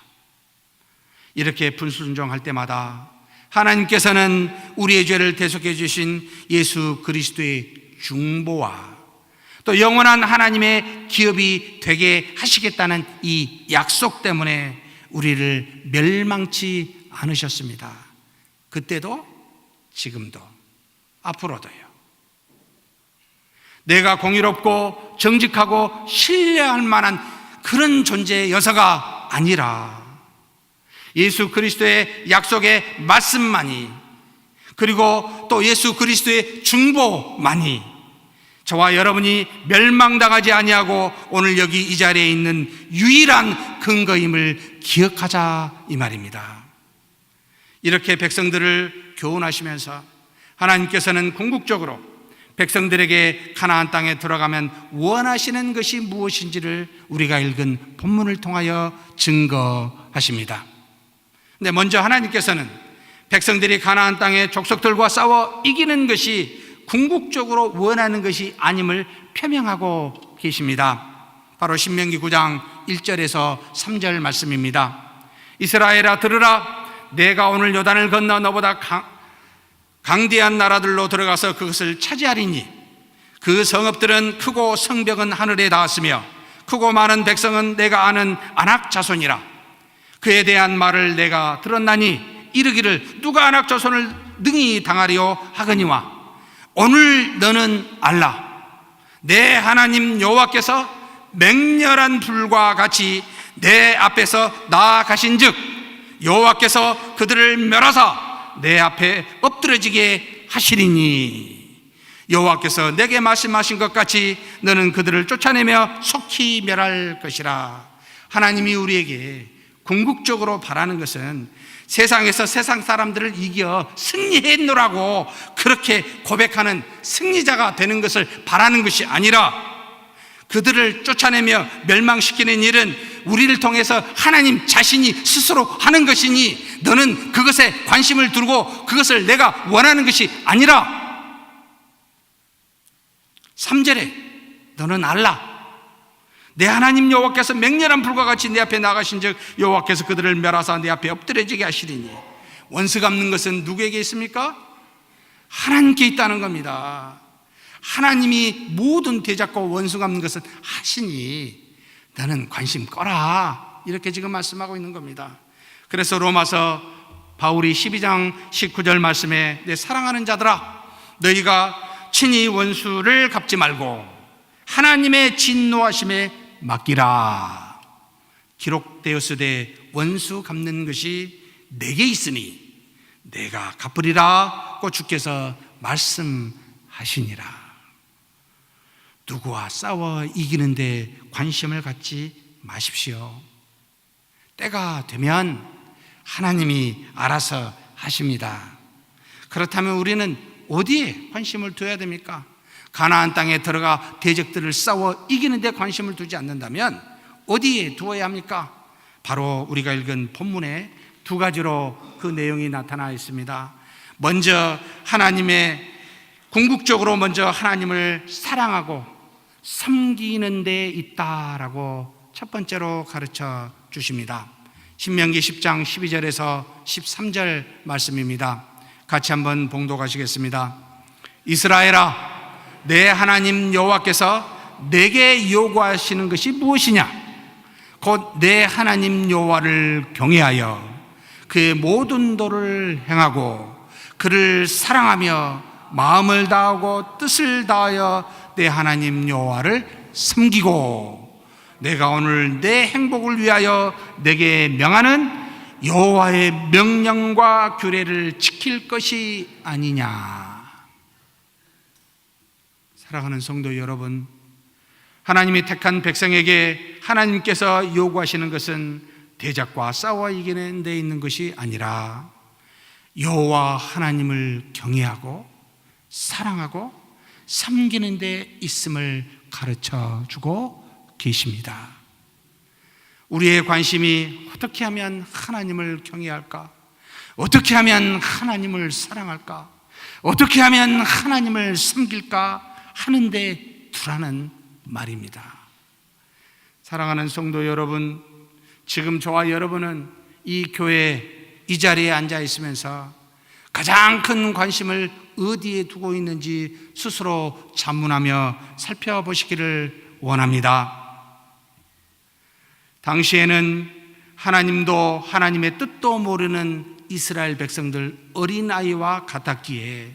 이렇게 불순종할 때마다 하나님께서는 우리의 죄를 대속해 주신 예수 그리스도의 중보와 또 영원한 하나님의 기업이 되게 하시겠다는 이 약속 때문에 우리를 멸망치 않으셨습니다. 그때도 지금도 앞으로도요. 내가 공의롭고 정직하고 신뢰할 만한 그런 존재의 여사가 아니라 예수 그리스도의 약속의 말씀만이, 그리고 또 예수 그리스도의 중보만이 저와 여러분이 멸망당하지 아니하고 오늘 여기 이 자리에 있는 유일한 근거임을 기억하자, 이 말입니다. 이렇게 백성들을 교훈하시면서 하나님께서는 궁극적으로 백성들에게 가나안 땅에 들어가면 원하시는 것이 무엇인지를 우리가 읽은 본문을 통하여 증거하십니다. 근데 먼저 하나님께서는 백성들이 가나안 땅의 족속들과 싸워 이기는 것이 궁극적으로 원하는 것이 아님을 표명하고 계십니다. 바로 신명기 9장 1절에서 3절 말씀입니다. 이스라엘아 들으라, 내가 오늘 요단을 건너 너보다 강대한 나라들로 들어가서 그것을 차지하리니 그 성읍들은 크고 성벽은 하늘에 닿았으며 크고 많은 백성은 내가 아는 아낙 자손이라. 그에 대한 말을 내가 들었나니 이르기를 누가 아낙 자손을 능히 당하리요 하거니와 오늘 너는 알라, 내 하나님 여호와께서 맹렬한 불과 같이 내 앞에서 나아가신즉 여호와께서 그들을 멸하사 내 앞에 엎드러지게 하시리니 여호와께서 내게 말씀하신 것 같이 너는 그들을 쫓아내며 속히 멸할 것이라. 하나님이 우리에게 궁극적으로 바라는 것은 세상에서 세상 사람들을 이겨 승리했노라고 그렇게 고백하는 승리자가 되는 것을 바라는 것이 아니라 그들을 쫓아내며 멸망시키는 일은 우리를 통해서 하나님 자신이 스스로 하는 것이니 너는 그것에 관심을 두고 그것을 내가 원하는 것이 아니라 3절에 너는 알라, 내 하나님 여호와께서 맹렬한 불과 같이 내 앞에 나가신즉 여호와께서 그들을 멸하사 내 앞에 엎드려지게 하시리니. 원수 갚는 것은 누구에게 있습니까? 하나님께 있다는 겁니다. 하나님이 모든 되잡고 원수 갚는 것은 하시니 너는 관심 꺼라, 이렇게 지금 말씀하고 있는 겁니다. 그래서 로마서 바울이 12장 19절 말씀에 내 사랑하는 자들아 너희가 친히 원수를 갚지 말고 하나님의 진노하심에 맡기라. 기록되었으되 원수 갚는 것이 내게 있으니 내가 갚으리라고 주께서 말씀하시니라. 누구와 싸워 이기는데 관심을 갖지 마십시오. 때가 되면 하나님이 알아서 하십니다. 그렇다면 우리는 어디에 관심을 둬야 됩니까? 가나안 땅에 들어가 대적들을 싸워 이기는 데 관심을 두지 않는다면 어디에 두어야 합니까? 바로 우리가 읽은 본문에 두 가지로 그 내용이 나타나 있습니다. 먼저 궁극적으로 먼저 하나님을 사랑하고 섬기는 데 있다라고 첫 번째로 가르쳐 주십니다. 신명기 10장 12절에서 13절 말씀입니다. 같이 한번 봉독하시겠습니다. 이스라엘아, 내 하나님 여호와께서 내게 요구하시는 것이 무엇이냐? 곧 내 하나님 여호와를 경외하여 그의 모든 도를 행하고 그를 사랑하며 마음을 다하고 뜻을 다하여 내 하나님 여호와를 섬기고 내가 오늘 내 행복을 위하여 내게 명하는 여호와의 명령과 규례를 지킬 것이 아니냐. 사랑하는 성도 여러분, 하나님이 택한 백성에게 하나님께서 요구하시는 것은 대적과 싸워 이기는 데 있는 것이 아니라 여호와 하나님을 경외하고 사랑하고 섬기는 데 있음을 가르쳐 주고 계십니다. 우리의 관심이 어떻게 하면 하나님을 경외할까? 어떻게 하면 하나님을 사랑할까? 어떻게 하면 하나님을 섬길까 하는데 두라는 말입니다. 사랑하는 성도 여러분, 지금 저와 여러분은 이 교회 이 자리에 앉아 있으면서 가장 큰 관심을 어디에 두고 있는지 스스로 자문하며 살펴보시기를 원합니다. 당시에는 하나님도 하나님의 뜻도 모르는 이스라엘 백성들 어린아이와 같았기에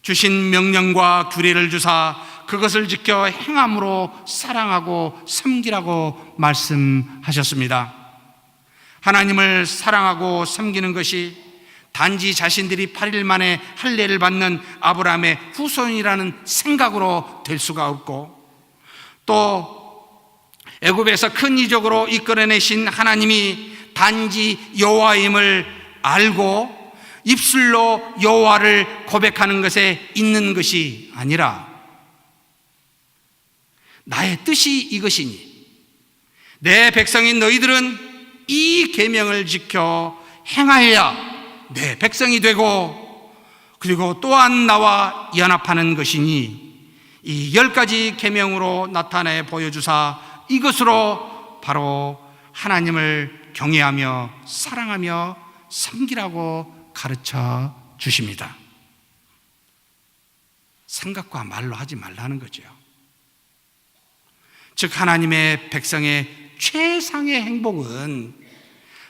주신 명령과 규례를 주사 그것을 지켜 행함으로 사랑하고 섬기라고 말씀하셨습니다. 하나님을 사랑하고 섬기는 것이 단지 자신들이 8일 만에 할례를 받는 아브라함의 후손이라는 생각으로 될 수가 없고, 또 애굽에서 큰 이적으로 이끌어내신 하나님이 단지 여호와임을 알고 입술로 여호와를 고백하는 것에 있는 것이 아니라 나의 뜻이 이것이니 내 백성인 너희들은 이 계명을 지켜 행하여야 내 백성이 되고 그리고 또한 나와 연합하는 것이니 이 10가지 계명으로 나타내 보여주사 이것으로 바로 하나님을 경외하며 사랑하며 섬기라고 가르쳐 주십니다. 생각과 말로 하지 말라는 거죠. 즉 하나님의 백성의 최상의 행복은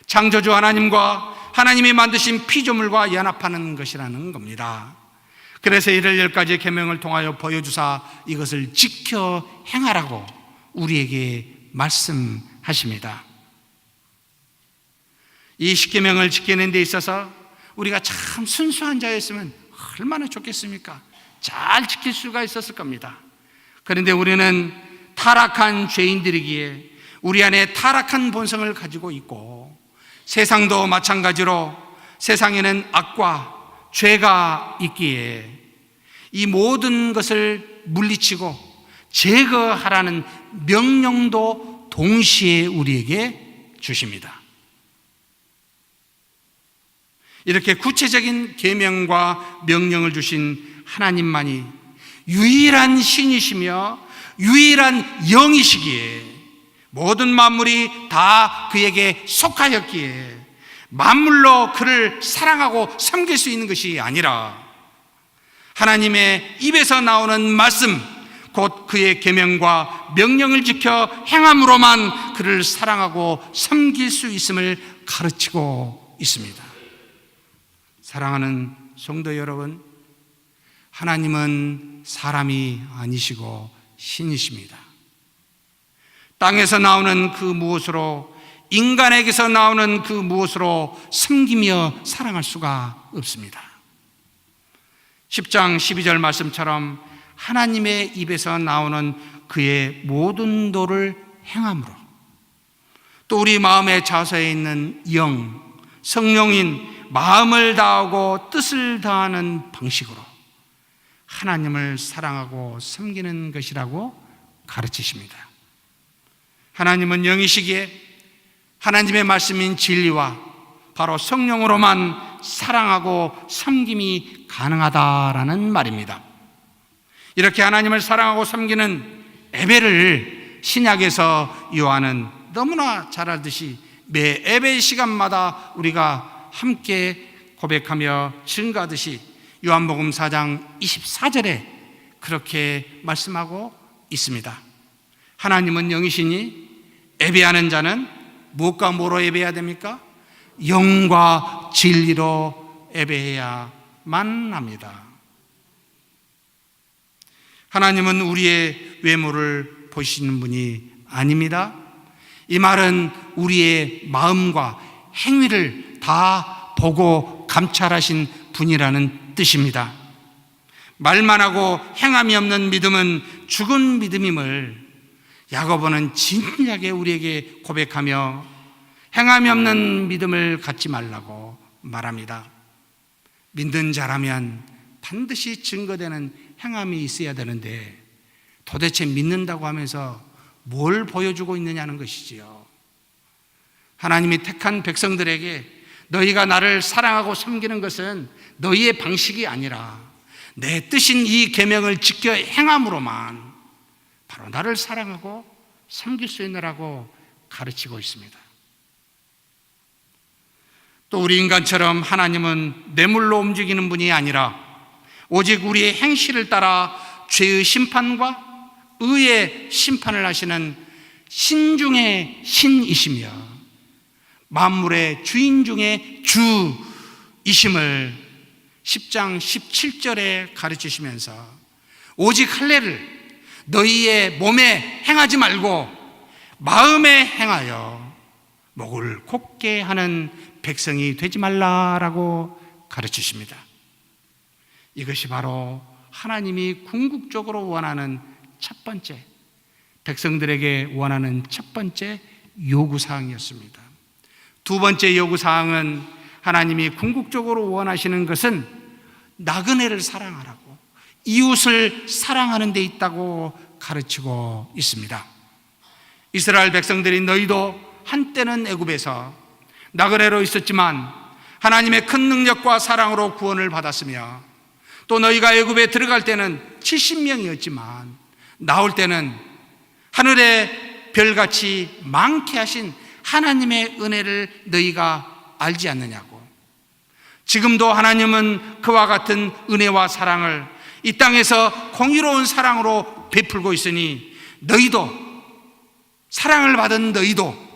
창조주 하나님과 하나님이 만드신 피조물과 연합하는 것이라는 겁니다. 그래서 이를 10가지 계명을 통하여 보여주사 이것을 지켜 행하라고 우리에게 말씀하십니다. 이 10계명을 지키는 데 있어서 우리가 참 순수한 자였으면 얼마나 좋겠습니까? 잘 지킬 수가 있었을 겁니다. 그런데 우리는 타락한 죄인들이기에 우리 안에 타락한 본성을 가지고 있고, 세상도 마찬가지로 세상에는 악과 죄가 있기에 이 모든 것을 물리치고 제거하라는 명령도 동시에 우리에게 주십니다. 이렇게 구체적인 계명과 명령을 주신 하나님만이 유일한 신이시며 유일한 영이시기에 모든 만물이 다 그에게 속하였기에 만물로 그를 사랑하고 섬길 수 있는 것이 아니라 하나님의 입에서 나오는 말씀, 곧 그의 계명과 명령을 지켜 행함으로만 그를 사랑하고 섬길 수 있음을 가르치고 있습니다. 사랑하는 성도 여러분, 하나님은 사람이 아니시고 신이십니다. 땅에서 나오는 그 무엇으로, 인간에게서 나오는 그 무엇으로 섬기며 사랑할 수가 없습니다. 10장 12절 말씀처럼 하나님의 입에서 나오는 그의 모든 도를 행함으로, 또 우리 마음의 자서에 있는 영, 성령인 마음을 다하고 뜻을 다하는 방식으로 하나님을 사랑하고 섬기는 것이라고 가르치십니다. 하나님은 영이시기에 하나님의 말씀인 진리와 바로 성령으로만 사랑하고 섬김이 가능하다라는 말입니다. 이렇게 하나님을 사랑하고 섬기는 예배를 신약에서 요한은 너무나 잘 알듯이 매 예배 시간마다 우리가 함께 고백하며 증거하듯이 요한복음 4장 24절에 그렇게 말씀하고 있습니다. 하나님은 영이시니 예배하는 자는 무엇과 뭐로 예배해야 됩니까? 영과 진리로 예배해야만 합니다. 하나님은 우리의 외모를 보시는 분이 아닙니다. 이 말은 우리의 마음과 행위를 다 보고 감찰하신 분이라는 뜻입니다. 말만 하고 행함이 없는 믿음은 죽은 믿음임을 야고보는 진지하게 우리에게 고백하며 행함이 없는 믿음을 갖지 말라고 말합니다. 믿는 자라면 반드시 증거되는 행함이 있어야 되는데 도대체 믿는다고 하면서 뭘 보여주고 있느냐는 것이지요. 하나님이 택한 백성들에게 너희가 나를 사랑하고 섬기는 것은 너희의 방식이 아니라 내 뜻인 이 계명을 지켜 행함으로만 바로 나를 사랑하고 섬길 수 있느라고 가르치고 있습니다. 또 우리 인간처럼 하나님은 뇌물로 움직이는 분이 아니라 오직 우리의 행실을 따라 죄의 심판과 의의 심판을 하시는 신중의 신이시며 만물의 주인 중에 주이심을 10장 17절에 가르치시면서 오직 할례를 너희의 몸에 행하지 말고 마음에 행하여 목을 곧게 하는 백성이 되지 말라라고 가르치십니다. 이것이 바로 하나님이 궁극적으로 원하는 첫 번째, 백성들에게 원하는 첫 번째 요구사항이었습니다. 두 번째 요구사항은 하나님이 궁극적으로 원하시는 것은 나그네를 사랑하라고, 이웃을 사랑하는 데 있다고 가르치고 있습니다. 이스라엘 백성들이 너희도 한때는 애굽에서 나그네로 있었지만 하나님의 큰 능력과 사랑으로 구원을 받았으며 또 너희가 애굽에 들어갈 때는 70명이었지만 나올 때는 하늘의 별같이 많게 하신 하나님의 은혜를 너희가 알지 않느냐고. 지금도 하나님은 그와 같은 은혜와 사랑을 이 땅에서 공의로운 사랑으로 베풀고 있으니 너희도, 사랑을 받은 너희도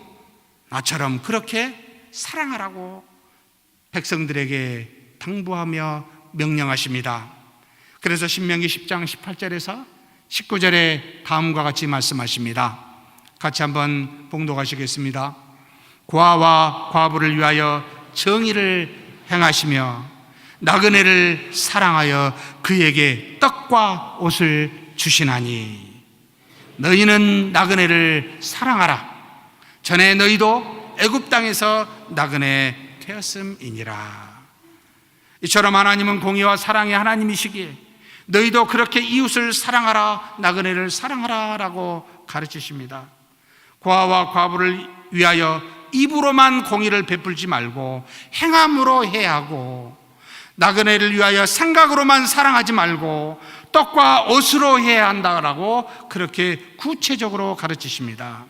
나처럼 그렇게 사랑하라고 백성들에게 당부하며 명령하십니다. 그래서 신명기 10장 18절에서 19절에 다음과 같이 말씀하십니다. 같이 한번 봉독하시겠습니다. 고아와 과부를 위하여 정의를 행하시며 나그네를 사랑하여 그에게 떡과 옷을 주시나니 너희는 나그네를 사랑하라. 전에 너희도 애굽 땅에서 나그네 되었음이니라. 이처럼 하나님은 공의와 사랑의 하나님이시기에 너희도 그렇게 이웃을 사랑하라, 나그네를 사랑하라 라고 가르치십니다. 고아와 과부를 위하여 입으로만 공의를 베풀지 말고 행함으로 해야 하고, 나그네를 위하여 생각으로만 사랑하지 말고 떡과 옷으로 해야 한다라고 그렇게 구체적으로 가르치십니다.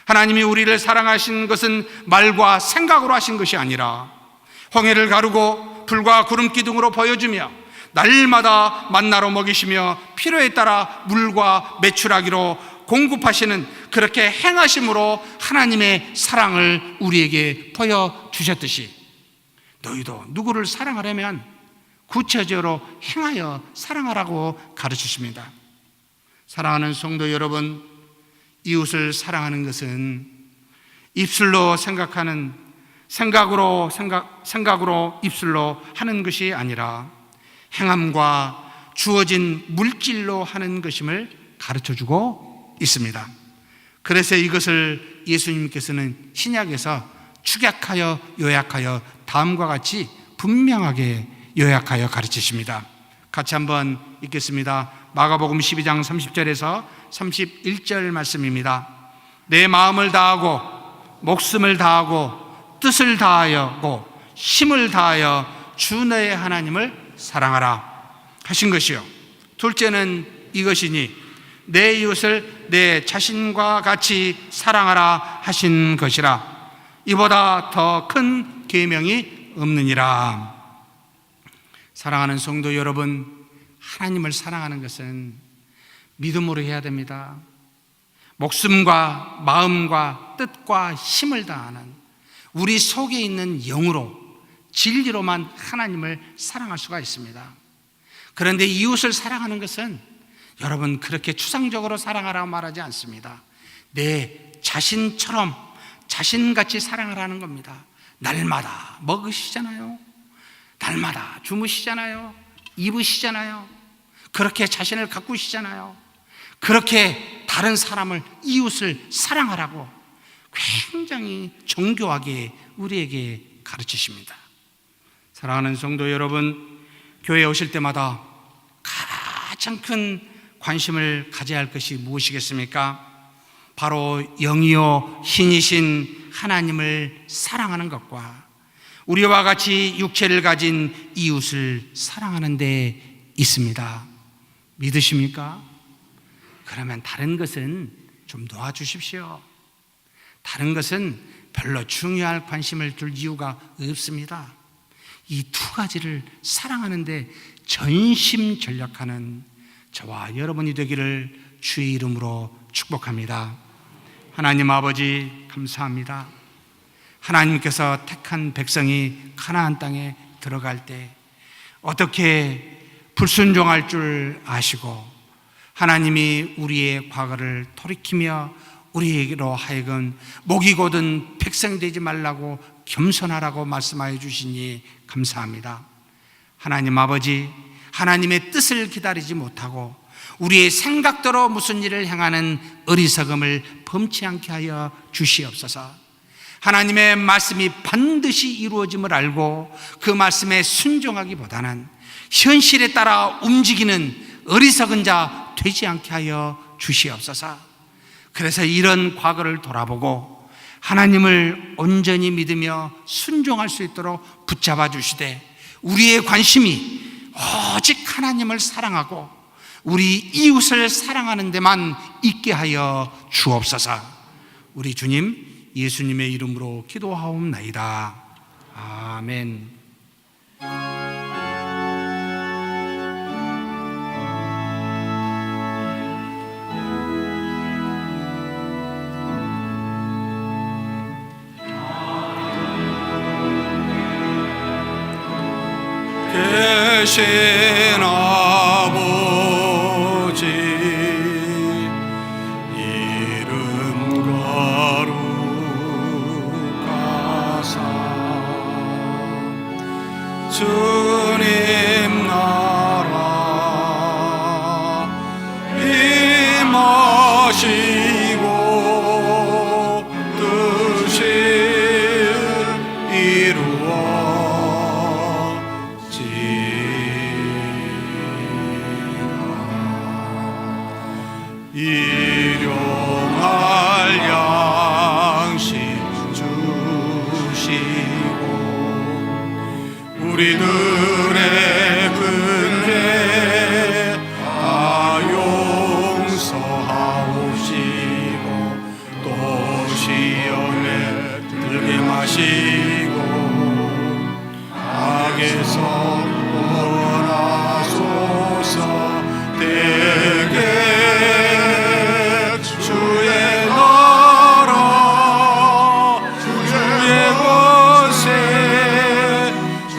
하나님이 우리를 사랑하신 것은 말과 생각으로 하신 것이 아니라 홍해를 가르고 불과 구름 기둥으로 보여주며 날마다 만나로 먹이시며 필요에 따라 물과 메추라기로 공급하시는 그렇게 행하심으로 하나님의 사랑을 우리에게 보여주셨듯이 너희도 누구를 사랑하려면 구체적으로 행하여 사랑하라고 가르치십니다. 사랑하는 성도 여러분, 이웃을 사랑하는 것은 입술로 생각하는 생각으로 입술로 하는 것이 아니라 행함과 주어진 물질로 하는 것임을 가르쳐주고 있습니다. 그래서 이것을 예수님께서는 신약에서 축약하여 요약하여 다음과 같이 분명하게 요약하여 가르치십니다. 같이 한번 읽겠습니다. 마가복음 12장 30절에서 31절 말씀입니다. 내 마음을 다하고 목숨을 다하고 뜻을 다하고 힘을 다하여 주 너의 하나님을 사랑하라 하신 것이요. 둘째는 이것이니 내 이웃을 내 자신과 같이 사랑하라 하신 것이라. 이보다 더 큰 계명이 없느니라. 사랑하는 성도 여러분, 하나님을 사랑하는 것은 믿음으로 해야 됩니다. 목숨과 마음과 뜻과 힘을 다하는 우리 속에 있는 영으로, 진리로만 하나님을 사랑할 수가 있습니다. 그런데 이웃을 사랑하는 것은 여러분 그렇게 추상적으로 사랑하라고 말하지 않습니다. 내 자신처럼 자신같이 사랑하라는 겁니다. 날마다 먹으시잖아요. 날마다 주무시잖아요. 입으시잖아요. 그렇게 자신을 가꾸시잖아요. 그렇게 다른 사람을, 이웃을 사랑하라고 굉장히 정교하게 우리에게 가르치십니다. 사랑하는 성도 여러분, 교회에 오실 때마다 가장 큰 관심을 가져야 할 것이 무엇이겠습니까? 바로 영이요 신이신 하나님을 사랑하는 것과 우리와 같이 육체를 가진 이웃을 사랑하는 데 있습니다. 믿으십니까? 그러면 다른 것은 좀 놓아주십시오. 다른 것은 별로 중요할 관심을 둘 이유가 없습니다. 이 두 가지를 사랑하는데 전심전력하는 저와 여러분이 되기를 주의 이름으로 축복합니다. 하나님 아버지 감사합니다. 하나님께서 택한 백성이 가나안 땅에 들어갈 때 어떻게 불순종할 줄 아시고 하나님이 우리의 과거를 돌이키며 우리에게로 하여금 목이 곧은 백성이 되지 말라고 겸손하라고 말씀하여 주시니 감사합니다. 하나님 아버지, 하나님의 뜻을 기다리지 못하고 우리의 생각대로 무슨 일을 행하는 어리석음을 범치 않게 하여 주시옵소서. 하나님의 말씀이 반드시 이루어짐을 알고 그 말씀에 순종하기보다는 현실에 따라 움직이는 어리석은 자 되지 않게 하여 주시옵소서. 그래서 이런 과거를 돌아보고 하나님을 온전히 믿으며 순종할 수 있도록 붙잡아 주시되 우리의 관심이 오직 하나님을 사랑하고 우리 이웃을 사랑하는 데만 있게 하여 주옵소서. 우리 주님 예수님의 이름으로 기도하옵나이다. 아멘. 계신 아버지 이름 거룩하사 주님 나라 임하시고 뜻이 일용할 양식 주시고 우리들의 근대 다 용서하옵시고 또 시험에 들게 마시고 악에서 구원하소서. 대개 주의 나라 주의 권세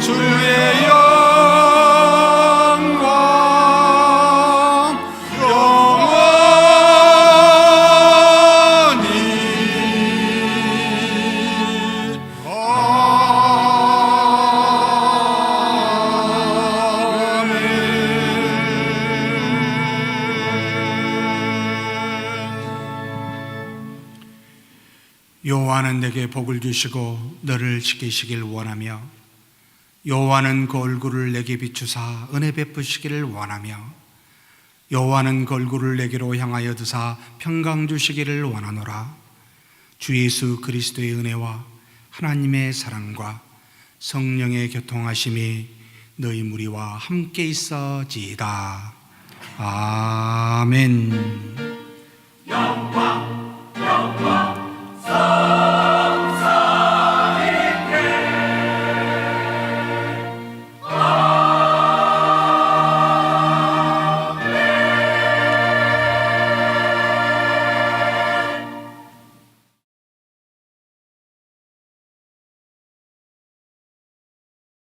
주의 영광 영원히 여호와는 내게 복을 주시고 너를 지키시길 원하며 여호와는 그 얼굴을 내게 비추사 은혜 베푸시기를 원하며 여호와는 걸구를 내게로 향하여 드사 평강 주시기를 원하노라. 주 예수 그리스도의 은혜와 하나님의 사랑과 성령의 교통하심이 너희 무리와 함께 있어지이다. 아멘.